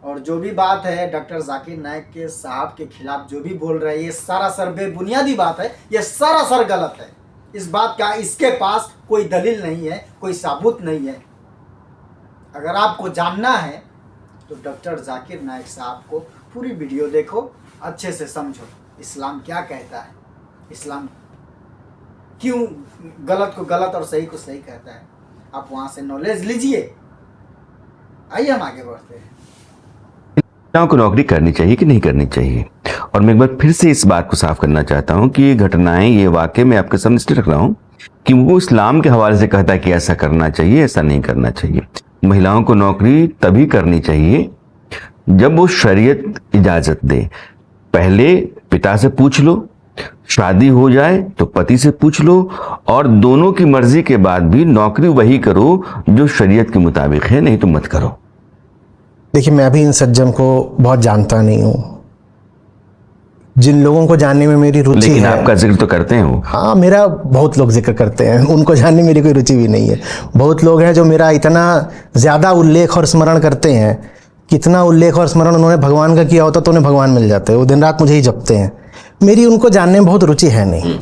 और जो भी बात है डॉक्टर जाकिर नाइक के साहब के खिलाफ जो भी बोल रहे हैं, ये सरासर बेबुनियादी बात है, ये सरासर गलत है। इस बात का इसके पास कोई दलील नहीं है, कोई सबूत नहीं है। अगर आपको जानना है तो डॉक्टर जाकिर नाइक साहब को पूरी वीडियो देखो, अच्छे से समझो इस्लाम क्या कहता है, इस्लाम क्यों गलत को गलत और सही को सही कहता है। आप वहाँ से नॉलेज लीजिए। आइए हम आगे बढ़ते हैं। महिलाओं को नौकरी करनी चाहिए कि नहीं करनी चाहिए? और मैं एक बार फिर से इस बात को साफ करना चाहता हूं कि ये घटनाएं, ये वाकये मैं आपके सामने इसलिए रख रहा हूं कि वो इस्लाम के हवाले से कहता है कि ऐसा करना चाहिए, ऐसा नहीं करना चाहिए। महिलाओं को नौकरी तभी करनी चाहिए जब वो शरीयत इजाजत दे। पहले पिता से पूछ लो, शादी हो जाए तो पति से पूछ लो, और दोनों की मर्जी के बाद भी नौकरी वही करो जो शरीयत के मुताबिक है, नहीं तो मत करो। देखिए, मैं भी इन सज्जन को बहुत जानता नहीं हूँ। जिन लोगों को जानने में मेरी रुचि लेकिन है, आपका जिक्र तो करते हैं वो। हाँ, मेरा बहुत लोग जिक्र करते हैं, उनको जानने में मेरी कोई रुचि भी नहीं है। बहुत लोग हैं जो मेरा इतना ज़्यादा उल्लेख और स्मरण करते हैं, कितना उल्लेख और स्मरण उन्होंने भगवान का किया होता तो उन्हें भगवान मिल जाते हैं। वो दिन रात मुझे ही जपते हैं। मेरी उनको जानने में बहुत रुचि है नहीं।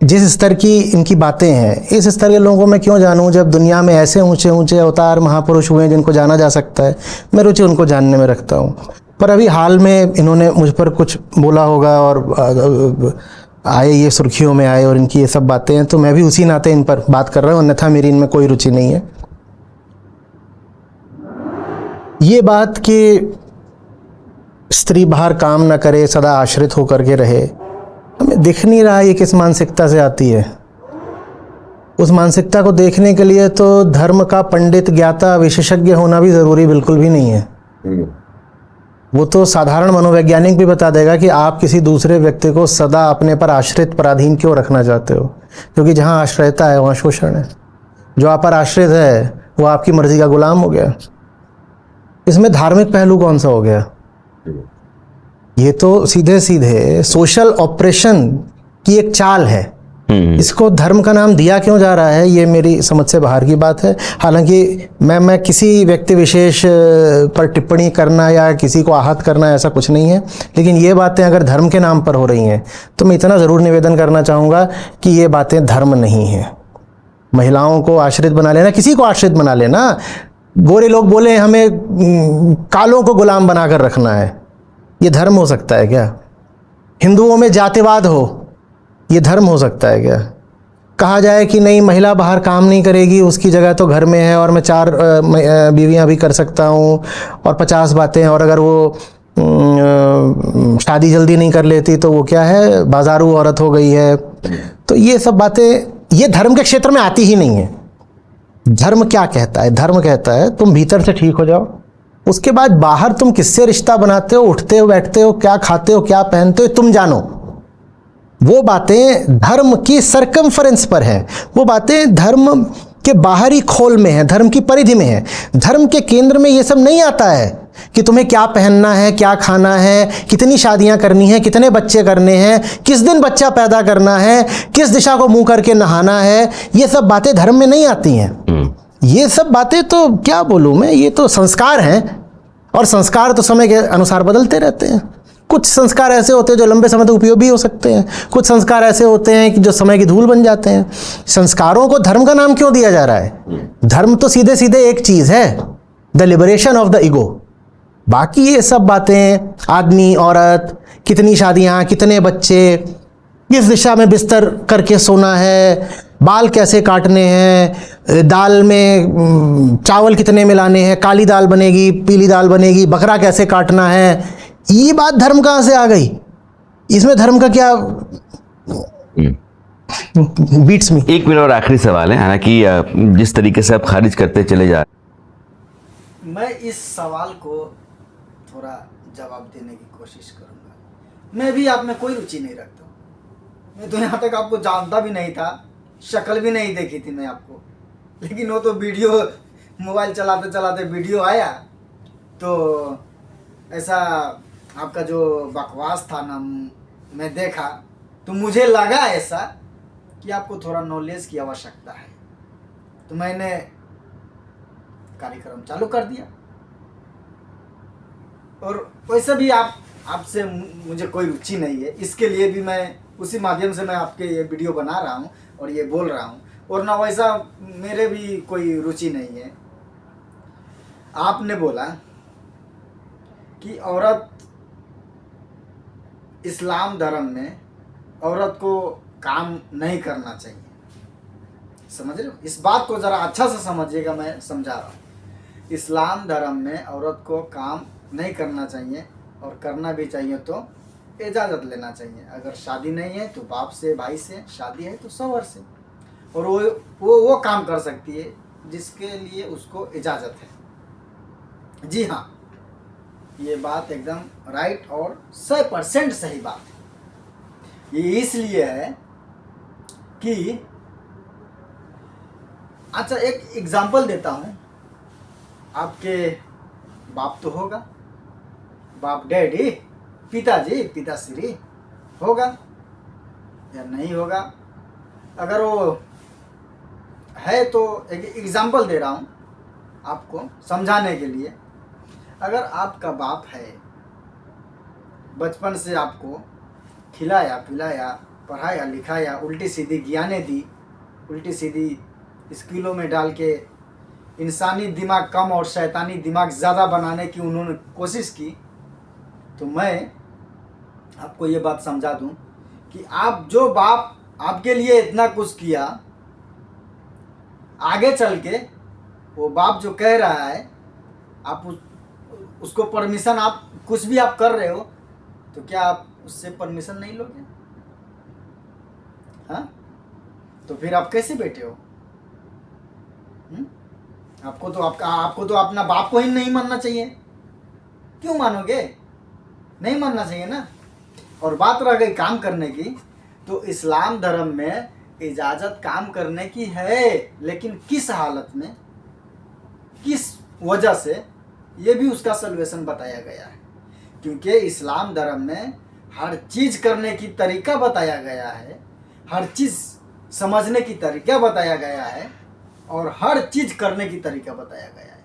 जिस स्तर की इनकी बातें हैं, इस स्तर के लोगों को मैं क्यों जानूं, जब दुनिया में ऐसे ऊंचे ऊंचे अवतार महापुरुष हुए हैं जिनको जाना जा सकता है। मैं रुचि उनको जानने में रखता हूं। पर अभी हाल में इन्होंने मुझ पर कुछ बोला होगा और आए, ये सुर्खियों में आए और इनकी ये सब बातें हैं, तो मैं भी उसी नाते इन पर बात कर रहा हूँ, अन्यथा मेरी इनमें कोई रुचि नहीं है। ये बात कि स्त्री बाहर काम न करे, सदा आश्रित होकर के रहे, हमें दिख नहीं रहा ये किस मानसिकता से आती है। उस मानसिकता को देखने के लिए तो धर्म का पंडित, ज्ञाता, विशेषज्ञ होना भी ज़रूरी बिल्कुल भी नहीं है। वो तो साधारण मनोवैज्ञानिक भी बता देगा कि आप किसी दूसरे व्यक्ति को सदा अपने पर आश्रित, पराधीन क्यों रखना चाहते हो, क्योंकि जहाँ आश्रयता है वहाँ शोषण है। जो आप पर आश्रित है वो आपकी मर्जी का गुलाम हो गया। इसमें धार्मिक पहलू कौन सा हो गया? ये तो सीधे सीधे सोशल ऑपरेशन की एक चाल है। इसको धर्म का नाम दिया क्यों जा रहा है, ये मेरी समझ से बाहर की बात है। हालांकि मैं किसी व्यक्ति विशेष पर टिप्पणी करना या किसी को आहत करना ऐसा कुछ नहीं है, लेकिन ये बातें अगर धर्म के नाम पर हो रही हैं तो मैं इतना ज़रूर निवेदन करना चाहूँगा कि ये बातें धर्म नहीं हैं। महिलाओं को आश्रित बना लेना, किसी को आश्रित बना लेना, गोरे लोग बोले हमें कालों को गुलाम बनाकर रखना है, ये धर्म हो सकता है क्या? हिंदुओं में जातिवाद हो, ये धर्म हो सकता है क्या? कहा जाए कि नहीं, महिला बाहर काम नहीं करेगी, उसकी जगह तो घर में है और मैं 4 बीवियां भी कर सकता हूँ और 50 बातें, और अगर वो शादी जल्दी नहीं कर लेती तो वो क्या है, बाजारू औरत हो गई है। तो ये सब बातें ये धर्म के क्षेत्र में आती ही नहीं है। धर्म क्या कहता है? धर्म कहता है तुम भीतर से ठीक हो जाओ, उसके बाद बाहर तुम किससे रिश्ता बनाते हो, उठते हो, बैठते हो, क्या खाते हो, क्या पहनते हो, तुम जानो। वो बातें धर्म की सरकमफरेंस पर हैं, वो बातें धर्म के बाहरी खोल में है, धर्म की परिधि में है। धर्म के केंद्र में ये सब नहीं आता है कि तुम्हें क्या पहनना है, क्या खाना है, कितनी शादियां करनी है, कितने बच्चे करने हैं, किस दिन बच्चा पैदा करना है, किस दिशा को मुंह करके नहाना है। ये सब बातें धर्म में नहीं आती हैं। ये सब बातें तो क्या बोलूं मैं, ये तो संस्कार हैं, और संस्कार तो समय के अनुसार बदलते रहते हैं। कुछ संस्कार ऐसे होते हैं जो लंबे समय तक उपयोगी हो सकते हैं, कुछ संस्कार ऐसे होते हैं कि जो समय की धूल बन जाते हैं। संस्कारों को धर्म का नाम क्यों दिया जा रहा है? धर्म तो सीधे सीधे एक चीज है, the liberation of the ego. बाकी ये सब बातें, आदमी, औरत, कितनी शादियां, कितने बच्चे, किस दिशा में बिस्तर करके सोना है, बाल कैसे काटने हैं, दाल में चावल कितने मिलाने हैं, काली दाल बनेगी, पीली दाल बनेगी, बकरा कैसे काटना है, ये बात धर्म कहाँ से आ गई? इसमें धर्म का क्या बीट्स में। एक मिनट और आखिरी सवाल है, हालांकि जिस तरीके से आप खारिज करते चले जा रहे, मैं इस सवाल को थोड़ा जवाब देने की कोशिश करूंगा। मैं भी आप में कोई रुचि नहीं रखता हूं। मैं तो यहाँ तक आपको जानता भी नहीं था, शक्ल भी नहीं देखी थी मैं आपको, लेकिन वो तो वीडियो, मोबाइल चलाते चलाते वीडियो आया तो ऐसा आपका जो बकवास था ना, मैं देखा तो मुझे लगा ऐसा कि आपको थोड़ा नॉलेज की आवश्यकता है, तो मैंने कार्यक्रम चालू कर दिया। और वैसे भी आपसे मुझे कोई रुचि नहीं है, इसके लिए भी मैं उसी माध्यम से मैं आपके ये वीडियो बना रहा हूँ और ये बोल रहा हूँ, और ना वैसा मेरे भी कोई रुचि नहीं है। आपने बोला कि औरत, इस्लाम धर्म में औरत को काम नहीं करना चाहिए, समझ रहे हो? इस बात को जरा अच्छा से समझिएगा, मैं समझा रहा हूँ। इस्लाम धर्म में औरत को काम नहीं करना चाहिए, और करना भी चाहिए तो इजाज़त लेना चाहिए। अगर शादी नहीं है तो बाप से, भाई से, शादी है तो शौहर से, और वो काम कर सकती है जिसके लिए उसको इजाज़त है। जी हाँ, ये बात एकदम राइट और 100% सही बात है। ये इसलिए है कि अच्छा, एक एग्जांपल देता हूँ। आपके बाप तो होगा, बाप डैडी, पिताजी, पिताश्री होगा या नहीं होगा? अगर वो है तो एक एग्जांपल दे रहा हूँ आपको समझाने के लिए। अगर आपका बाप है, बचपन से आपको खिलाया पिलाया, पढ़ाया लिखाया, उल्टी सीधी ज्ञानें दी, उल्टी सीधी स्कूलों में डाल के इंसानी दिमाग कम और शैतानी दिमाग ज़्यादा बनाने की उन्होंने कोशिश की, तो मैं आपको ये बात समझा दूं कि आप जो बाप आपके लिए इतना कुछ किया, आगे चल के वो बाप जो कह रहा है, आप उसको परमिशन, आप कुछ भी आप कर रहे हो, तो क्या आप उससे परमिशन नहीं लोगे? हाँ, तो फिर आप कैसे बैठे हो? आपको तो अपना बाप को ही नहीं मानना चाहिए। क्यों मानोगे? नहीं मानना चाहिए ना। और बात रह गई काम करने की, तो इस्लाम धर्म में इजाज़त काम करने की है, लेकिन किस हालत में, किस वजह से, ये भी उसका सॉल्यूशन बताया गया है। क्योंकि इस्लाम धर्म में हर चीज़ करने की तरीका बताया गया है, हर चीज़ समझने की तरीका बताया गया है, और हर चीज़ करने की तरीका बताया गया है।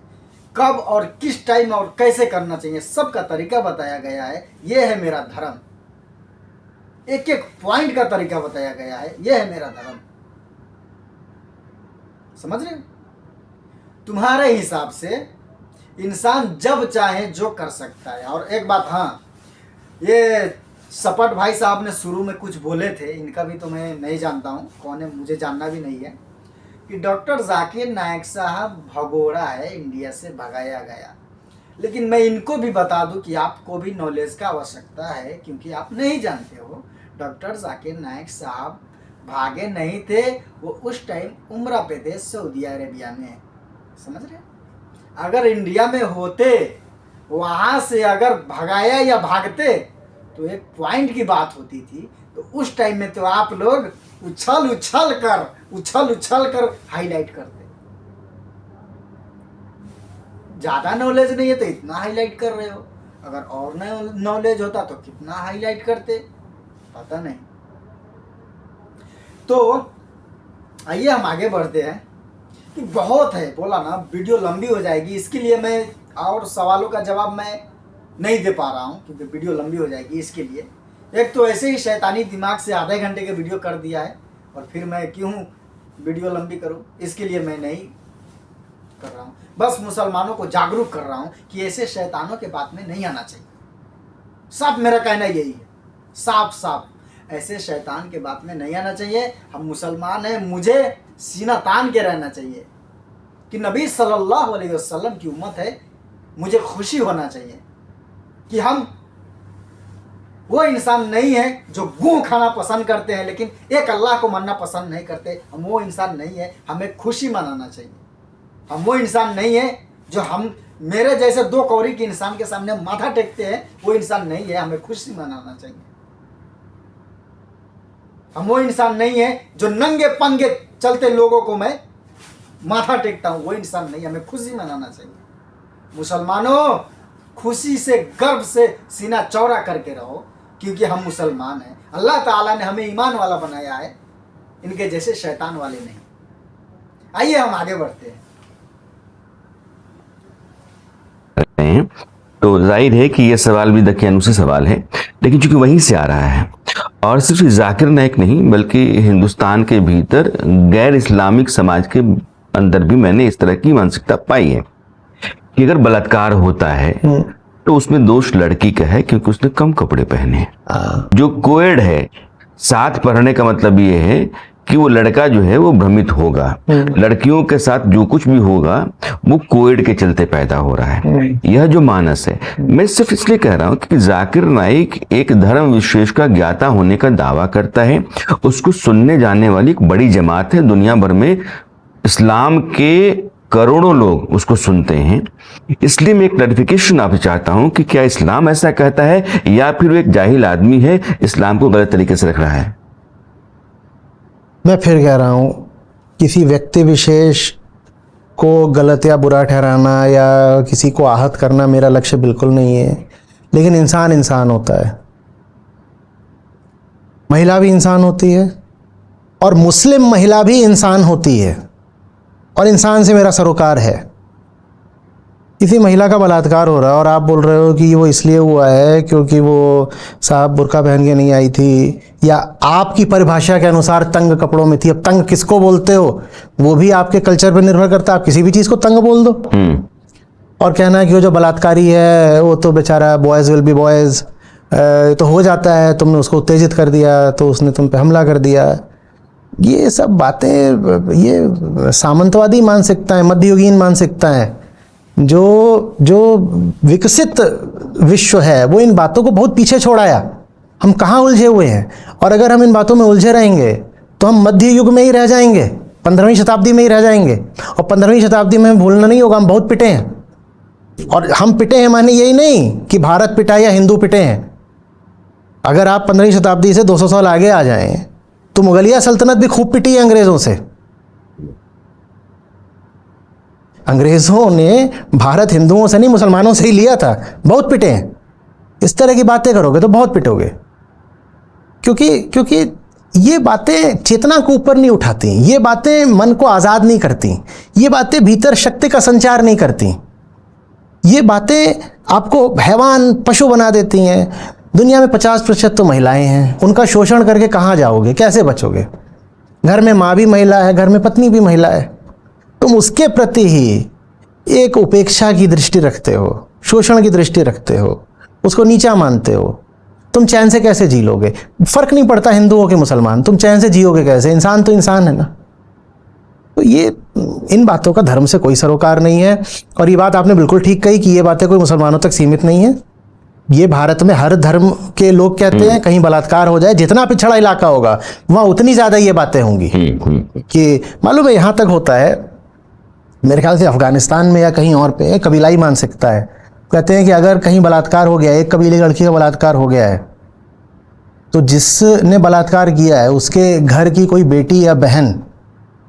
कब और किस टाइम और कैसे करना चाहिए, सबका तरीका बताया गया है। ये है मेरा धर्म। एक एक पॉइंट का तरीका बताया गया है। ये है मेरा धर्म। समझ रहे हो? तुम्हारे हिसाब से इंसान जब चाहे जो कर सकता है। और एक बात, हाँ, ये सपट भाई साहब ने शुरू में कुछ बोले थे, इनका भी तो मैं नहीं जानता हूँ कौन है, मुझे जानना भी नहीं है, कि डॉक्टर जाकिर नायक साहब भगोड़ा है, इंडिया से भगाया गया। लेकिन मैं इनको भी बता दूं कि आपको भी नॉलेज का आवश्यकता है, क्योंकि आप नहीं जानते हो डॉक्टर जाकिर नायक साहब भागे नहीं थे। वो उस टाइम उम्रा पे थे सऊदी अरेबिया में। समझ रहे? अगर इंडिया में होते, वहाँ से अगर भगाया या भागते तो एक पॉइंट की बात होती थी। तो उस टाइम में तो आप लोग उछल उछल कर हाईलाइट करते। ज़्यादा नॉलेज नहीं है तो इतना हाईलाइट कर रहे हो, अगर और नॉलेज होता तो कितना हाईलाइट करते, पता नहीं। तो आइए हम आगे बढ़ते हैं। कि बहुत है, बोला ना वीडियो लंबी हो जाएगी, इसके लिए मैं और सवालों का जवाब मैं नहीं दे पा रहा हूँ, क्योंकि वीडियो लंबी हो जाएगी। इसके लिए एक तो ऐसे ही शैतानी दिमाग से आधे घंटे के वीडियो कर दिया है, और फिर मैं क्यों वीडियो लंबी करूँ? इसके लिए मैं नहीं कर रहा हूँ। बस मुसलमानों को जागरूक कर रहा हूँ कि ऐसे शैतानों के बात में नहीं आना चाहिए। साफ मेरा कहना यही है, साफ साफ ऐसे शैतान के बात में नहीं आना चाहिए। हम मुसलमान हैं, मुझे सीना तान के रहना चाहिए कि नबी सल्लल्लाहु अलैहि वसल्लम की उम्मत है। मुझे खुशी होना चाहिए कि हम वो इंसान नहीं है जो गूं खाना पसंद करते हैं लेकिन एक अल्लाह को मानना पसंद नहीं करते। हम वो इंसान नहीं है, हमें खुशी मनाना चाहिए। हम वो इंसान नहीं है जो हम मेरे जैसे दो कौड़ी के इंसान के सामने माथा टेकते हैं, वो इंसान नहीं है, हमें खुशी मनाना चाहिए। हम वो इंसान नहीं है जो नंगे पंगे चलते लोगों को मैं माथा टेकता हूं, वो इंसान नहीं, हमें खुशी मनाना चाहिए। मुसलमानों, खुशी से गर्व से सीना चौड़ा करके रहो, क्योंकि हम मुसलमान हैं। अल्लाह ताला ने हमें ईमान वाला बनाया है, इनके जैसे शैतान वाले नहीं। आइए हम आगे बढ़ते हैं। तो जाहिर है कि यह सवाल भी दकियानुसी सवाल है, लेकिन चूंकि वहीं से आ रहा है, और सिर्फ जाकिर नायक नहीं बल्कि हिंदुस्तान के भीतर गैर इस्लामिक समाज के अंदर भी मैंने इस तरह की मानसिकता पाई है कि अगर बलात्कार होता है तो उसमें दोष लड़की का है, क्योंकि उसने कम कपड़े पहने। जो कोएड है, साथ पढ़ने का मतलब ये है कि वो लड़का जो है वो भ्रमित होगा। लड़कियों के साथ जो कुछ भी होगा वो कोविड के चलते पैदा हो रहा है। यह जो मानस है, मैं सिर्फ इसलिए कह रहा हूं कि जाकिर नाइक एक धर्म विशेष का ज्ञाता होने का दावा करता है। उसको सुनने जाने वाली एक बड़ी जमात है दुनिया भर में, इस्लाम के करोड़ों लोग उसको सुनते हैं। इसलिए मैं एक क्लैरिफिकेशन आपसे चाहता हूं कि क्या इस्लाम ऐसा कहता है या फिर वो एक जाहिल आदमी है, इस्लाम को गलत तरीके से रख रहा है? मैं फिर कह रहा हूँ, किसी व्यक्ति विशेष को गलत या बुरा ठहराना या किसी को आहत करना मेरा लक्ष्य बिल्कुल नहीं है, लेकिन इंसान इंसान होता है। महिला भी इंसान होती है और मुस्लिम महिला भी इंसान होती है, और इंसान से मेरा सरोकार है। किसी महिला का बलात्कार हो रहा है और आप बोल रहे हो कि वो इसलिए हुआ है क्योंकि वो साहब बुर्का पहन के नहीं आई थी, या आपकी परिभाषा के अनुसार तंग कपड़ों में थी। अब तंग किसको बोलते हो वो भी आपके कल्चर पर निर्भर करता है। आप किसी भी चीज़ को तंग बोल दो और कहना है कि वो जो बलात्कारी है वो तो बेचारा बॉयज़ विल बी बॉयज़, तो हो जाता है, तुमने उसको उत्तेजित कर दिया तो उसने तुम पे हमला कर दिया। ये सब बातें, ये सामंतवादी मानसिकता है, मध्ययुगीन मानसिकता है। जो विकसित विश्व है वो इन बातों को बहुत पीछे छोड़ आया। हम कहाँ उलझे हुए हैं, और अगर हम इन बातों में उलझे रहेंगे तो हम मध्य युग में ही रह जाएंगे, 15वीं शताब्दी में ही रह जाएंगे। और 15वीं शताब्दी में भूलना नहीं होगा, हम बहुत पिटे हैं। और हम पिटे हैं माने यही नहीं कि भारत पिटा या हिंदू पिटे हैं। अगर आप 15वीं शताब्दी से 200 साल आगे आ जाएं तो मुगलिया सल्तनत भी खूब पिटी है अंग्रेज़ों से। अंग्रेज़ों ने भारत हिंदुओं से नहीं, मुसलमानों से ही लिया था। बहुत पिटे हैं। इस तरह की बातें करोगे तो बहुत पिटोगे, क्योंकि ये बातें चेतना को ऊपर नहीं उठाती, ये बातें मन को आज़ाद नहीं करती, ये बातें भीतर शक्ति का संचार नहीं करती, ये बातें आपको हैवान पशु बना देती हैं। दुनिया में 50% तो महिलाएं हैं, उनका शोषण करके कहाँ जाओगे, कैसे बचोगे? घर में माँ भी महिला है, घर में पत्नी भी महिला है। तुम उसके प्रति ही एक उपेक्षा की दृष्टि रखते हो, शोषण की दृष्टि रखते हो, उसको नीचा मानते हो। तुम चैन से कैसे जी लोगे? फर्क नहीं पड़ता हिंदू हो कि मुसलमान, तुम चैन से जियोगे कैसे? इंसान तो इंसान है ना। तो ये इन बातों का धर्म से कोई सरोकार नहीं है। और ये बात आपने बिल्कुल ठीक कही कि ये बातें कोई मुसलमानों तक सीमित नहीं है। ये भारत में हर धर्म के लोग कहते हैं, कहीं बलात्कार हो जाए, जितना पिछड़ा इलाका होगा वहाँ उतनी ज़्यादा ये बातें होंगी। कि मालूम है यहाँ तक होता है, मेरे ख्याल से अफगानिस्तान में या कहीं और पे कबीलाई मानसिकता है। कहते हैं कि अगर कहीं बलात्कार हो गया, एक कबीले की लड़की का बलात्कार हो गया है, तो जिसने बलात्कार किया है उसके घर की कोई बेटी या बहन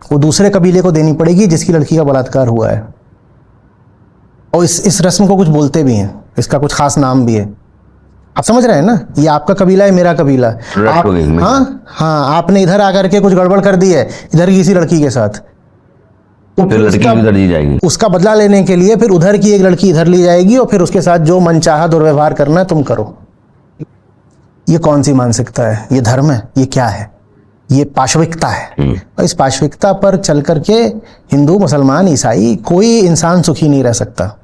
वो दूसरे कबीले को देनी पड़ेगी जिसकी लड़की का बलात्कार हुआ है। और इस रस्म को कुछ बोलते भी हैं, इसका कुछ खास नाम भी है। आप समझ रहे हैं ना? ये आपका कबीला है, मेरा कबीला। आप, हाँ, आपने इधर आकर के कुछ गड़बड़ कर दी है इधर की किसी लड़की के साथ, तो फिर लड़की उधर दी जाएगी। उसका बदला लेने के लिए फिर उधर की एक लड़की इधर ली जाएगी और फिर उसके साथ जो मनचाहा दुर्व्यवहार करना है तुम करो। ये कौन सी मानसिकता है? ये धर्म है? ये क्या है? ये पाशविकता है। और इस पाशविकता पर चल करके हिंदू, मुसलमान, ईसाई, कोई इंसान सुखी नहीं रह सकता।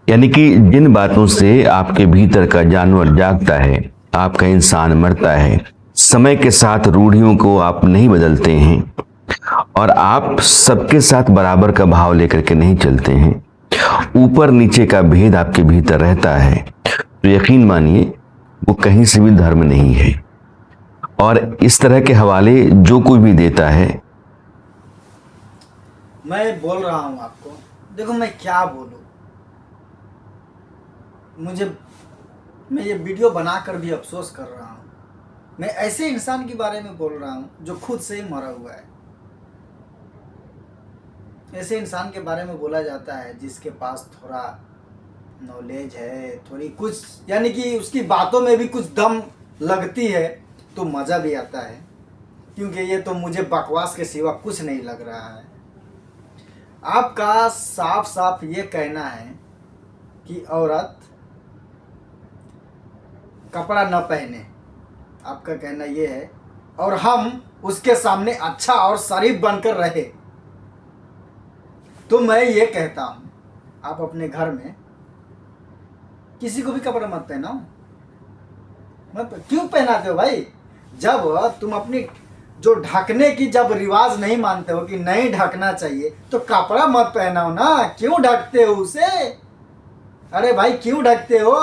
यानी कि जिन बातों से आपके भीतर का जानवर जागता है, आपका इंसान मरता है, समय के साथ रूढ़ियों को आप नहीं बदलते हैं और आप सबके साथ बराबर का भाव लेकर के नहीं चलते हैं, ऊपर नीचे का भेद आपके भीतर रहता है, तो यकीन मानिए वो कहीं से भी धर्म नहीं है। और इस तरह के हवाले जो कोई भी देता है, मैं बोल रहा हूं आपको, देखो मैं क्या बोलूं, मैं ये वीडियो बनाकर भी अफसोस कर रहा हूं। मैं ऐसे इंसान के बारे में बोल रहा हूं जो खुद से ही मरा हुआ है। ऐसे इंसान के बारे में बोला जाता है जिसके पास थोड़ा नॉलेज है, थोड़ी कुछ, यानी कि उसकी बातों में भी कुछ दम लगती है तो मज़ा भी आता है, क्योंकि ये तो मुझे बकवास के सिवा कुछ नहीं लग रहा है। आपका साफ साफ ये कहना है कि औरत कपड़ा न पहने, आपका कहना ये है, और हम उसके सामने अच्छा और शरीफ बनकर रहे। तो मैं ये कहता हूँ, आप अपने घर में किसी को भी कपड़ा मत पहनाओ। मत क्यों पहनाते हो भाई? जब तुम अपनी जो ढकने की जब रिवाज नहीं मानते हो कि नहीं ढकना चाहिए तो कपड़ा मत पहनाओ ना, क्यों ढकते हो उसे? अरे भाई क्यों ढकते हो?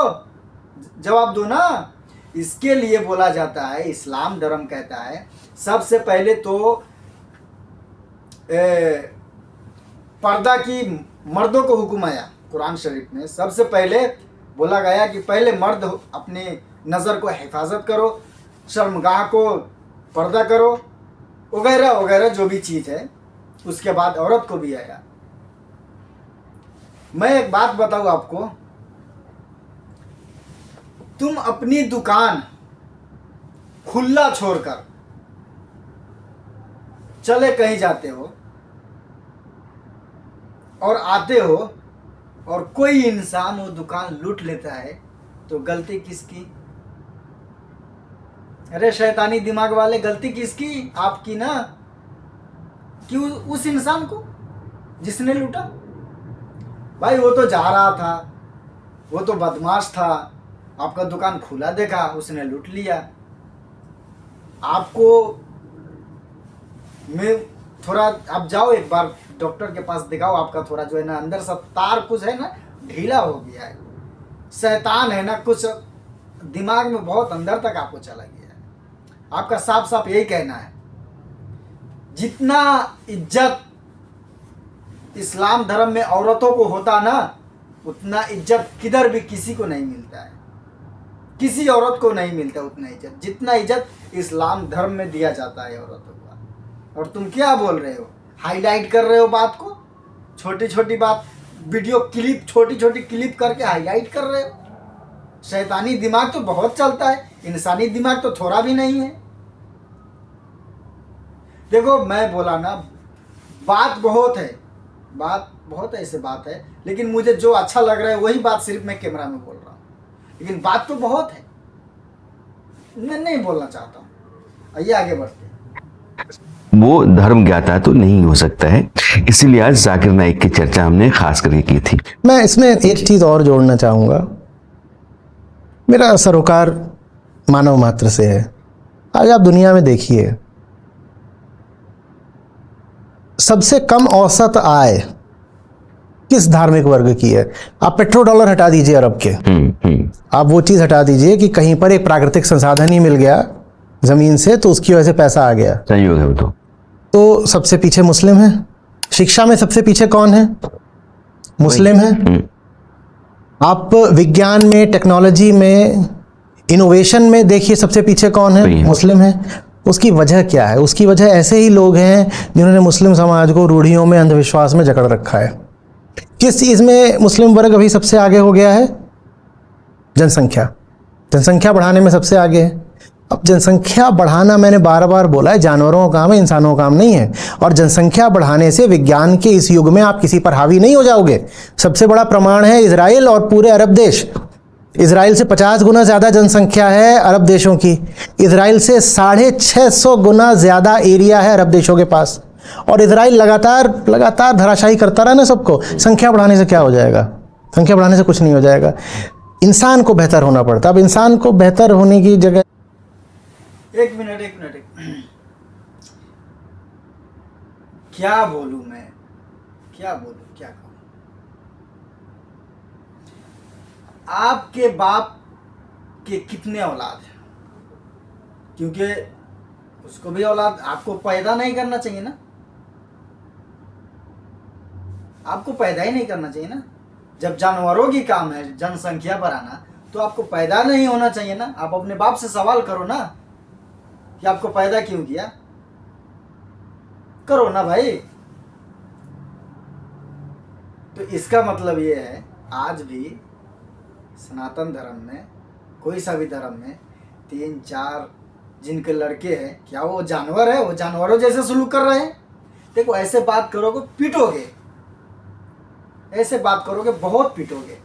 जवाब दो ना। इसके लिए बोला जाता है, इस्लाम धर्म कहता है सबसे पहले तो पर्दा की मर्दों को हुक्म आया कुरान शरीफ में। सबसे पहले बोला गया कि पहले मर्द अपनी नज़र को हिफाजत करो, शर्मगाह को पर्दा करो, वगैरह वगैरह जो भी चीज़ है। उसके बाद औरत को भी आया। मैं एक बात बताऊँ आपको, तुम अपनी दुकान खुला छोड़कर चले कहीं जाते हो और आते हो और कोई इंसान वो दुकान लूट लेता है तो गलती किसकी? अरे शैतानी दिमाग वाले, गलती किसकी? आपकी ना। क्यों? उस इंसान को जिसने लूटा। भाई वो तो जा रहा था, वो तो बदमाश था, आपका दुकान खुला देखा, उसने लूट लिया। आपको मैं थोड़ा, आप जाओ एक बार डॉक्टर के पास दिखाओ, आपका थोड़ा जो है ना अंदर सब तार कुछ है ना ढीला हो गया है, शैतान है ना कुछ दिमाग में बहुत अंदर तक आपको चला गया है। आपका साफ साफ यही कहना है, जितना इज्जत इस्लाम धर्म में औरतों को होता ना, उतना इज्जत किधर भी किसी को नहीं मिलता है, किसी औरत को नहीं मिलता उतना इज्जत जितना इज्जत इस्लाम धर्म में दिया जाता है औरतों को। और तुम क्या बोल रहे हो? हाईलाइट कर रहे हो बात को, छोटी छोटी बात, वीडियो क्लिप, छोटी छोटी क्लिप करके हाईलाइट कर रहे हो। शैतानी दिमाग तो बहुत चलता है, इंसानी दिमाग तो थोड़ा भी नहीं है। देखो मैं बोला ना, बात बहुत है, बात बहुत ऐसे बात है, लेकिन मुझे जो अच्छा लग रहा है वही बात सिर्फ मैं कैमरा में बोल रहा हूँ, लेकिन बात तो बहुत है, मैं नहीं बोलना चाहता हूँ। आइए आगे बढ़ते हैं। वो धर्म ज्ञाता तो नहीं हो सकता है, इसीलिए आज जाकिर नाइक की चर्चा हमने खास करके की थी। मैं इसमें एक चीज़ और जोड़ना चाहूँगा। मेरा सरोकार मानव मात्र से है। आज आप दुनिया में देखिए, सबसे कम औसत आय किस धार्मिक वर्ग की है? आप पेट्रो डॉलर हटा दीजिए अरब के, आप वो चीज़ हटा दीजिए कि कहीं पर एक प्राकृतिक संसाधन ही मिल गया ज़मीन से तो उसकी वजह से पैसा आ गया, संयोग है वो तो सबसे पीछे मुस्लिम है। शिक्षा में सबसे पीछे कौन है? मुस्लिम है। आप विज्ञान में, टेक्नोलॉजी में, इनोवेशन में देखिए सबसे पीछे कौन है? मुस्लिम है। उसकी वजह क्या है? उसकी वजह ऐसे ही लोग हैं जिन्होंने मुस्लिम समाज को रूढ़ियों में, अंधविश्वास में जकड़ रखा है। किस चीज़ में मुस्लिम वर्ग अभी सबसे आगे हो गया है? जनसंख्या। जनसंख्या बढ़ाने में सबसे आगे है। अब जनसंख्या बढ़ाना, मैंने बार बार बोला है, जानवरों का काम है, इंसानों का काम नहीं है। और जनसंख्या बढ़ाने से विज्ञान के इस युग में आप किसी पर हावी नहीं हो जाओगे। सबसे बड़ा प्रमाण है इजराइल और पूरे अरब देश। इजराइल से 50 गुना ज़्यादा जनसंख्या है अरब देशों की। इजराइल से 650 गुना ज़्यादा एरिया है अरब देशों के पास। और इजराइल लगातार लगातार धराशायी करता रहा ना सबको। संख्या बढ़ाने से क्या हो जाएगा? संख्या बढ़ाने से कुछ नहीं हो जाएगा। इंसान को बेहतर होना पड़ता। अब इंसान को बेहतर होने की जगह, एक मिनट क्या बोलूं मैं, क्या बोलूं, क्या कहूं? आपके बाप के कितने औलाद हैं? क्योंकि उसको भी औलाद, आपको पैदा नहीं करना चाहिए ना, आपको पैदा ही नहीं करना चाहिए ना। जब जानवरों की काम है जनसंख्या बढ़ाना, तो आपको पैदा नहीं होना चाहिए ना। आप अपने बाप से सवाल करो ना कि आपको पैदा क्यों किया, करो ना भाई। तो इसका मतलब ये है, आज भी सनातन धर्म में, कोई सा भी धर्म में, 3-4 जिनके लड़के हैं, क्या वो जानवर है? वो जानवरों जैसे सलूक कर रहे हैं। देखो ऐसे बात करोगे पीटोगे, ऐसे बात करोगे बहुत पीटोगे,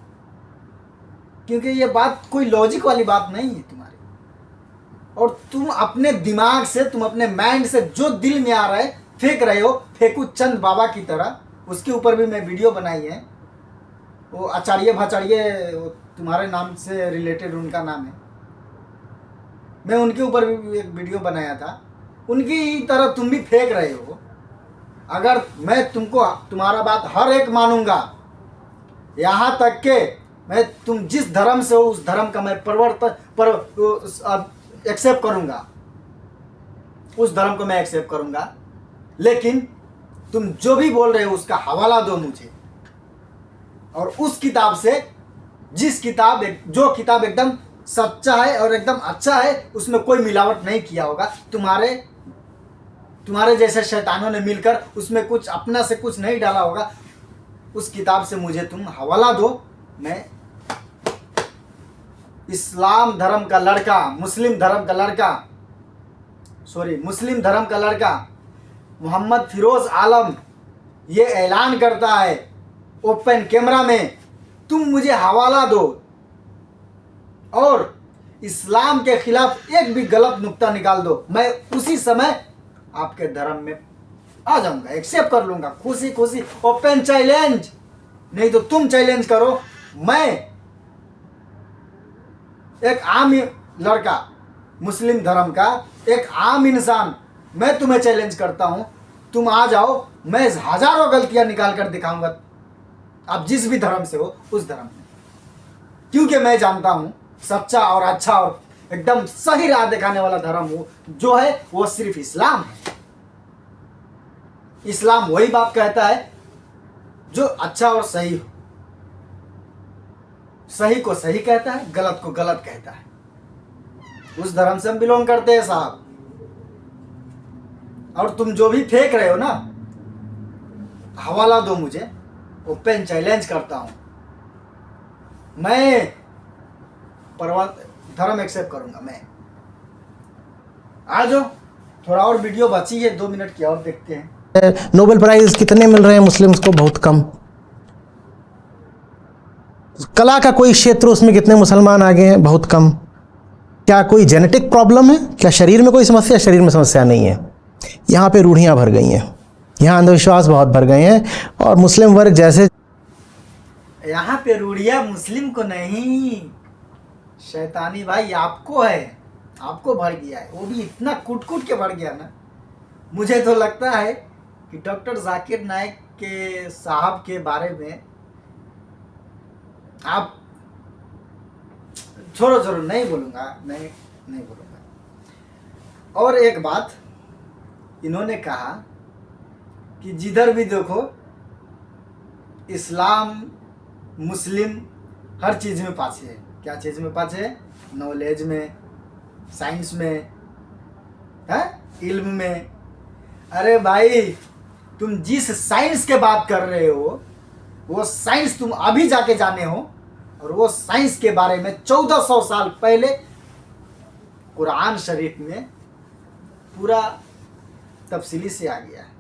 क्योंकि ये बात कोई लॉजिक वाली बात नहीं है तुम्हारी। और तुम अपने दिमाग से, तुम अपने माइंड से जो दिल में आ रहा है फेंक रहे हो, फेंकू चंद बाबा की तरह। उसके ऊपर भी मैं वीडियो बनाई है, वो आचार्य भाचार्य तुम्हारे नाम से रिलेटेड उनका नाम है, मैं उनके ऊपर भी एक वीडियो बनाया था। उनकी तरह तुम भी फेंक रहे हो। अगर मैं तुमको तुम्हारा बात हर एक मानूंगा, यहाँ तक के मैं तुम जिस धर्म से हो उस धर्म का मैं एक्सेप्ट करूंगा, उस धर्म को मैं एक्सेप्ट करूंगा, लेकिन तुम जो भी बोल रहे हो उसका हवाला दो मुझे। और उस किताब से जो किताब एकदम सच्चा है और एकदम अच्छा है, उसमें कोई मिलावट नहीं किया होगा। तुम्हारे जैसे शैतानों ने मिलकर उसमें कुछ अपना से कुछ नहीं डाला होगा। उस किताब से मुझे तुम हवाला दो। मैं मुस्लिम धर्म का लड़का मोहम्मद फिरोज आलम ये ऐलान करता है ओपन कैमरा में, तुम मुझे हवाला दो और इस्लाम के खिलाफ एक भी गलत नुक्ता निकाल दो, मैं उसी समय आपके धर्म में आ जाऊंगा, एक्सेप्ट कर लूंगा खुशी खुशी। ओपन चैलेंज, नहीं तो तुम चैलेंज करो। मैं एक आम लड़का, मुस्लिम धर्म का एक आम इंसान, मैं तुम्हें चैलेंज करता हूं, तुम आ जाओ, मैं हजारों गलतियां निकाल कर दिखाऊंगा, आप जिस भी धर्म से हो उस धर्म में। क्योंकि मैं जानता हूं सच्चा और अच्छा और एकदम सही राह दिखाने वाला धर्म हो जो है वो सिर्फ इस्लाम है। इस्लाम वही बात कहता है जो अच्छा और सही हो, सही को सही कहता है, गलत को गलत कहता है। उस धर्म से हम बिलोंग करते हैं साहब। और तुम जो भी फेंक रहे हो ना, हवाला दो मुझे, ओपन चैलेंज करता हूं, मैं धर्म एक्सेप्ट करूंगा। मैं आ जाओ, थोड़ा और वीडियो बची है 2 मिनट की, और देखते हैं। नोबेल प्राइज कितने मिल रहे हैं मुस्लिम्स को? बहुत कम। कला का कोई क्षेत्र, उसमें कितने मुसलमान आगे हैं? बहुत कम। क्या कोई जेनेटिक प्रॉब्लम है? क्या शरीर में कोई समस्या? शरीर में समस्या नहीं है। यहाँ पे रूढ़ियाँ भर गई हैं, यहाँ अंधविश्वास बहुत भर गए हैं, और मुस्लिम वर्ग जैसे यहाँ पे रूढ़ियाँ मुस्लिम को नहीं, शैतानी भाई आपको है, आपको भर गया है, वो भी इतना कूट के भर गया ना। मुझे तो लगता है कि डॉक्टर जाकिर नाइक के साहब के बारे में आप छोड़ो, नहीं बोलूँगा, नहीं बोलूँगा। और एक बात इन्होंने कहा कि जिधर भी देखो इस्लाम मुस्लिम हर चीज़ में पाछे है। क्या चीज़ में पाछे है? नॉलेज में, साइंस में, है इल्म में। अरे भाई, तुम जिस साइंस के बात कर रहे हो वो साइंस तुम अभी जाके जाने हो, और वो साइंस के बारे में 1400 साल पहले कुरान शरीफ में पूरा तफसीली से आ गया है।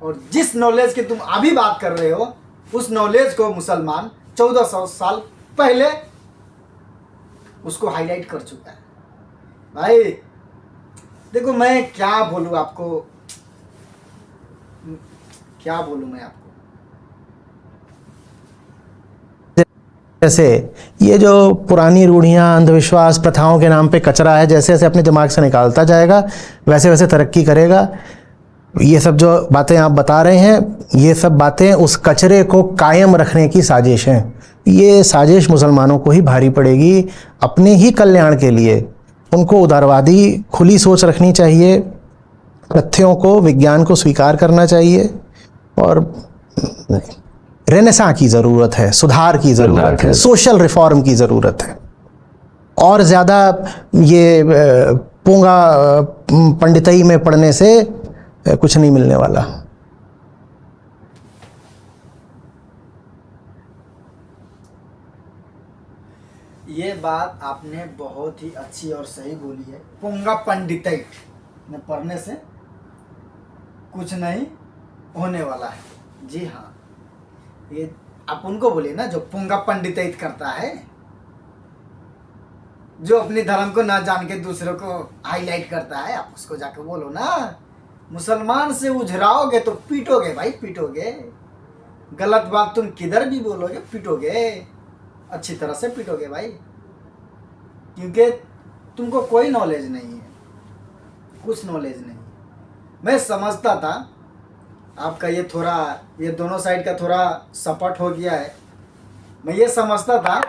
और जिस नॉलेज की तुम अभी बात कर रहे हो उस नॉलेज को मुसलमान 1400 साल पहले उसको हाईलाइट कर चुका है। भाई देखो, मैं क्या बोलूँ आपको, क्या बोलूँ मैं आपको। जैसे ये जो पुरानी रूढ़ियाँ, अंधविश्वास, प्रथाओं के नाम पे कचरा है, जैसे जैसे अपने दिमाग से निकालता जाएगा वैसे वैसे तरक्की करेगा। ये सब जो बातें आप बता रहे हैं, ये सब बातें उस कचरे को कायम रखने की साजिश हैं। ये साजिश मुसलमानों को ही भारी पड़ेगी, अपने ही कल्याण के लिए। उनको उदारवादी खुली सोच रखनी चाहिए, तथ्यों को, विज्ञान को स्वीकार करना चाहिए, और रेनेसां की ज़रूरत है, सुधार की ज़रूरत है, सोशल रिफॉर्म की ज़रूरत है। और ज़्यादा ये पोंगा पंडितई में पढ़ने से कुछ नहीं मिलने वाला। ये बात आपने बहुत ही अच्छी और सही बोली है। पोंगा पंडितई में पढ़ने से कुछ नहीं होने वाला है। जी हाँ, ये आप उनको बोलिए ना जो पोंगा पंडितई करता है, जो अपने धर्म को ना जान के दूसरों को हाईलाइट करता है, आप उसको जाकर बोलो ना। मुसलमान से उझराओगे तो पीटोगे भाई, पीटोगे। गलत बात तुम किधर भी बोलोगे पीटोगे, अच्छी तरह से पीटोगे भाई, क्योंकि तुमको कोई नॉलेज नहीं है, कुछ नॉलेज नहीं। मैं समझता था आपका ये दोनों साइड का थोड़ा सपोर्ट हो गया है। मैं ये समझता था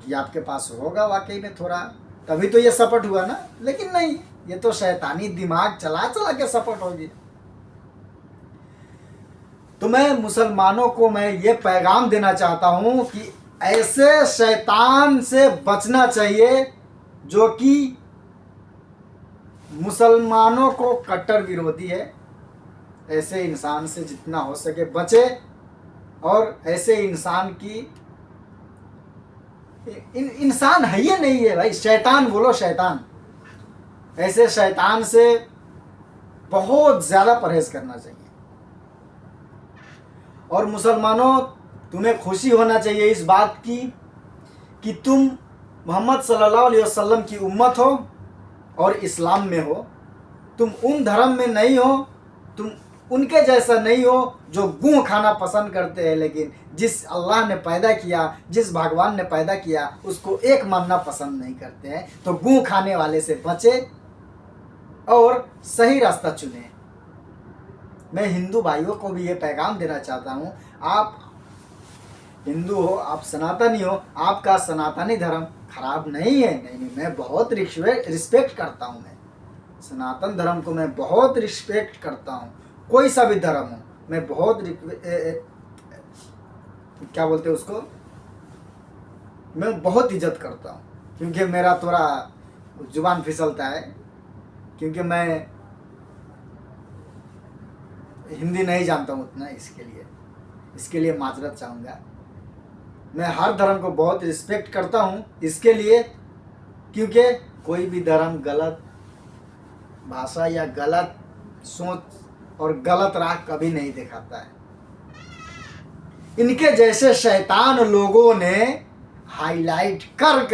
कि आपके पास होगा वाकई में थोड़ा, तभी तो ये सपोर्ट हुआ ना। लेकिन नहीं, ये तो शैतानी दिमाग चला चला के सपोर्ट हो गया। तो मैं मुसलमानों को मैं ये पैगाम देना चाहता हूं कि ऐसे शैतान से बचना चाहिए जो कि मुसलमानों को कट्टर विरोधी है। ऐसे इंसान से जितना हो सके बचे। और ऐसे इंसान की इंसान है ये नहीं है भाई, शैतान बोलो, शैतान। ऐसे शैतान से बहुत ज्यादा परहेज करना चाहिए। और मुसलमानों, तुम्हें खुशी होना चाहिए इस बात की कि तुम मोहम्मद सल्लल्लाहु अलैहि वसल्लम की उम्मत हो और इस्लाम में हो। तुम उन धर्म में नहीं हो, तुम उनके जैसा नहीं हो जो गूं खाना पसंद करते हैं, लेकिन जिस अल्लाह ने पैदा किया, जिस भगवान ने पैदा किया, उसको एक मानना पसंद नहीं करते हैं। तो गूं खाने वाले से बचे और सही रास्ता चुने। मैं हिंदू भाइयों को भी ये पैगाम देना चाहता हूँ, आप हिंदू हो, आप सनातनी हो, आपका सनातनी धर्म खराब नहीं है। नहीं, मैं बहुत रिस्पेक्ट करता हूँ। मैं सनातन धर्म को मैं बहुत रिस्पेक्ट करता हूँ। कोई सा भी धर्म हो, मैं बहुत क्या बोलते हैं उसको, मैं बहुत इज्जत करता हूँ। क्योंकि मेरा थोड़ा जुबान फिसलता है, क्योंकि मैं हिंदी नहीं जानता हूँ उतना। इसके लिए माजरत चाहूँगा। मैं हर धर्म को बहुत रिस्पेक्ट करता हूँ इसके लिए, क्योंकि कोई भी धर्म गलत भाषा या गलत सोच और गलत राह कभी नहीं दिखाता है। इनके जैसे शैतान लोगों ने हाईलाइट कर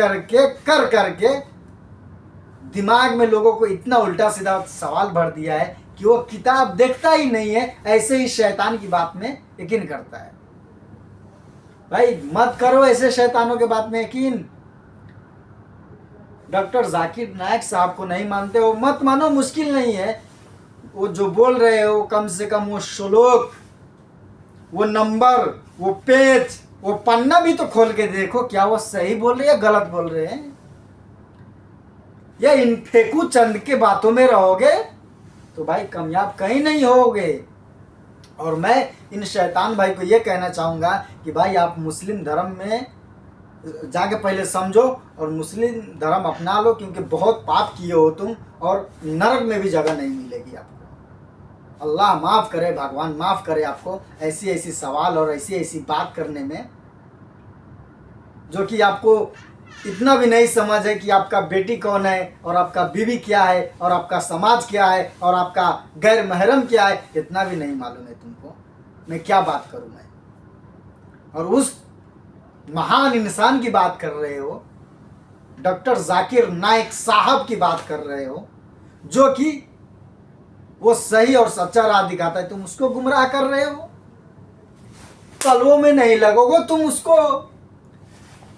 करके दिमाग में लोगों को इतना उल्टा सीधा सवाल भर दिया है कि वो किताब देखता ही नहीं है, ऐसे ही शैतान की बात में यकीन करता है। भाई मत करो ऐसे शैतानों के बात में यकीन। डॉक्टर जाकिर नायक साहब को नहीं मानते हो, मत मानो, मुश्किल नहीं है। वो जो बोल रहे हो, कम से कम वो श्लोक, वो नंबर, वो पेज, वो पन्ना भी तो खोल के देखो, क्या वो सही बोल रहे हैं या गलत बोल रहे हैं। या इन फेंकू चंद के बातों में रहोगे तो भाई कामयाब कहीं नहीं होगे। और मैं इन शैतान भाई को ये कहना चाहूँगा कि भाई आप मुस्लिम धर्म में जाके पहले समझो और मुस्लिम धर्म अपना लो, क्योंकि बहुत पाप किए हो तुम और नरक में भी जगह नहीं मिलेगी आपको। अल्लाह माफ़ करे, भगवान माफ़ करे आपको ऐसी ऐसी सवाल और ऐसी ऐसी बात करने में, जो कि आपको इतना भी नहीं समझ है कि आपका बेटी कौन है और आपका बीवी क्या है और आपका समाज क्या है और आपका गैर महरम क्या है, इतना भी नहीं मालूम है तुमको। मैं क्या बात करूं मैं। और उस महान इंसान की बात कर रहे हो, डॉक्टर जाकिर नायक साहब की बात कर रहे हो, जो कि वो सही और सच्चा राह दिखाता है, तुम उसको गुमराह कर रहे हो। तलवों में नहीं लगोगे तुम उसको,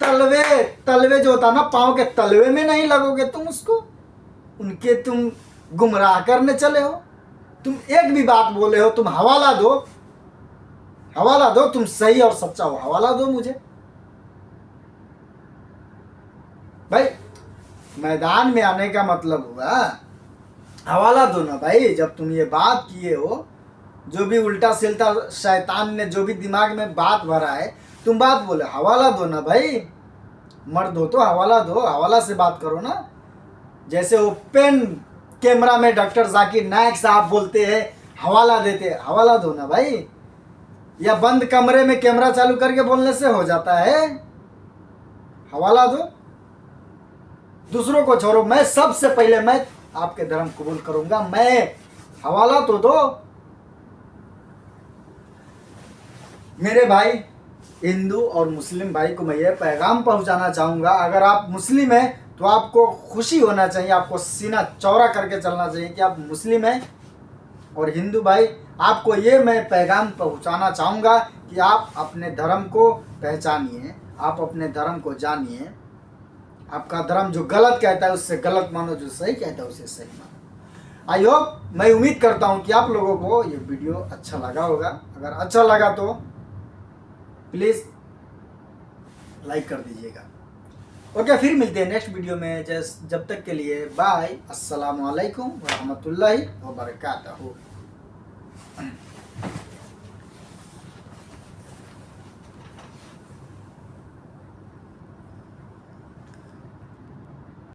तलवे जो होता ना, पाँव के तलवे में नहीं लगोगे तुम उसको, उनके तुम गुमराह करने चले हो। तुम एक भी बात बोले हो, तुम हवाला दो, तुम सही और सच्चा हो, हवाला दो मुझे। भाई मैदान में आने का मतलब हुआ हवाला दो ना भाई। जब तुम ये बात किए हो, जो भी उल्टा सिल्टा शैतान ने जो भी दिमाग में बात भरा है, तुम बात बोले, हवाला दो ना भाई। मर्द हो तो हवाला दो, हवाला से बात करो ना। जैसे वो पेन कैमरा में डॉक्टर जाकिर नायक साहब बोलते हैं, हवाला देते, हवाला दो ना भाई। या बंद कमरे में कैमरा चालू करके बोलने से हो जाता है, हवाला दो। दूसरों को छोड़ो, मैं सबसे पहले मैं आपके धर्म कबूल करूंगा, मैं हवाला तो दो। मेरे भाई हिंदू और मुस्लिम भाई को मैं ये पैगाम पहुंचाना चाहूँगा, अगर आप मुस्लिम हैं तो आपको खुशी होना चाहिए, आपको सीना चौड़ा करके चलना चाहिए कि आप मुस्लिम हैं। और हिंदू भाई, आपको ये मैं पैगाम पहुंचाना चाहूँगा कि आप अपने धर्म को पहचानिए, आप अपने धर्म को जानिए। आपका धर्म जो गलत कहता है उससे गलत मानो, जो सही कहता है उसे सही मानो। आई होप, मैं उम्मीद करता हूँ कि आप लोगों को ये वीडियो अच्छा लगा होगा। अगर अच्छा लगा तो प्लीज़ लाइक कर दीजिएगा। ओके, फिर मिलते हैं नेक्स्ट वीडियो में। जब तक के लिए बाय, अस्सलाम वालेकुम व रहमतुल्लाहि व बरकातहू।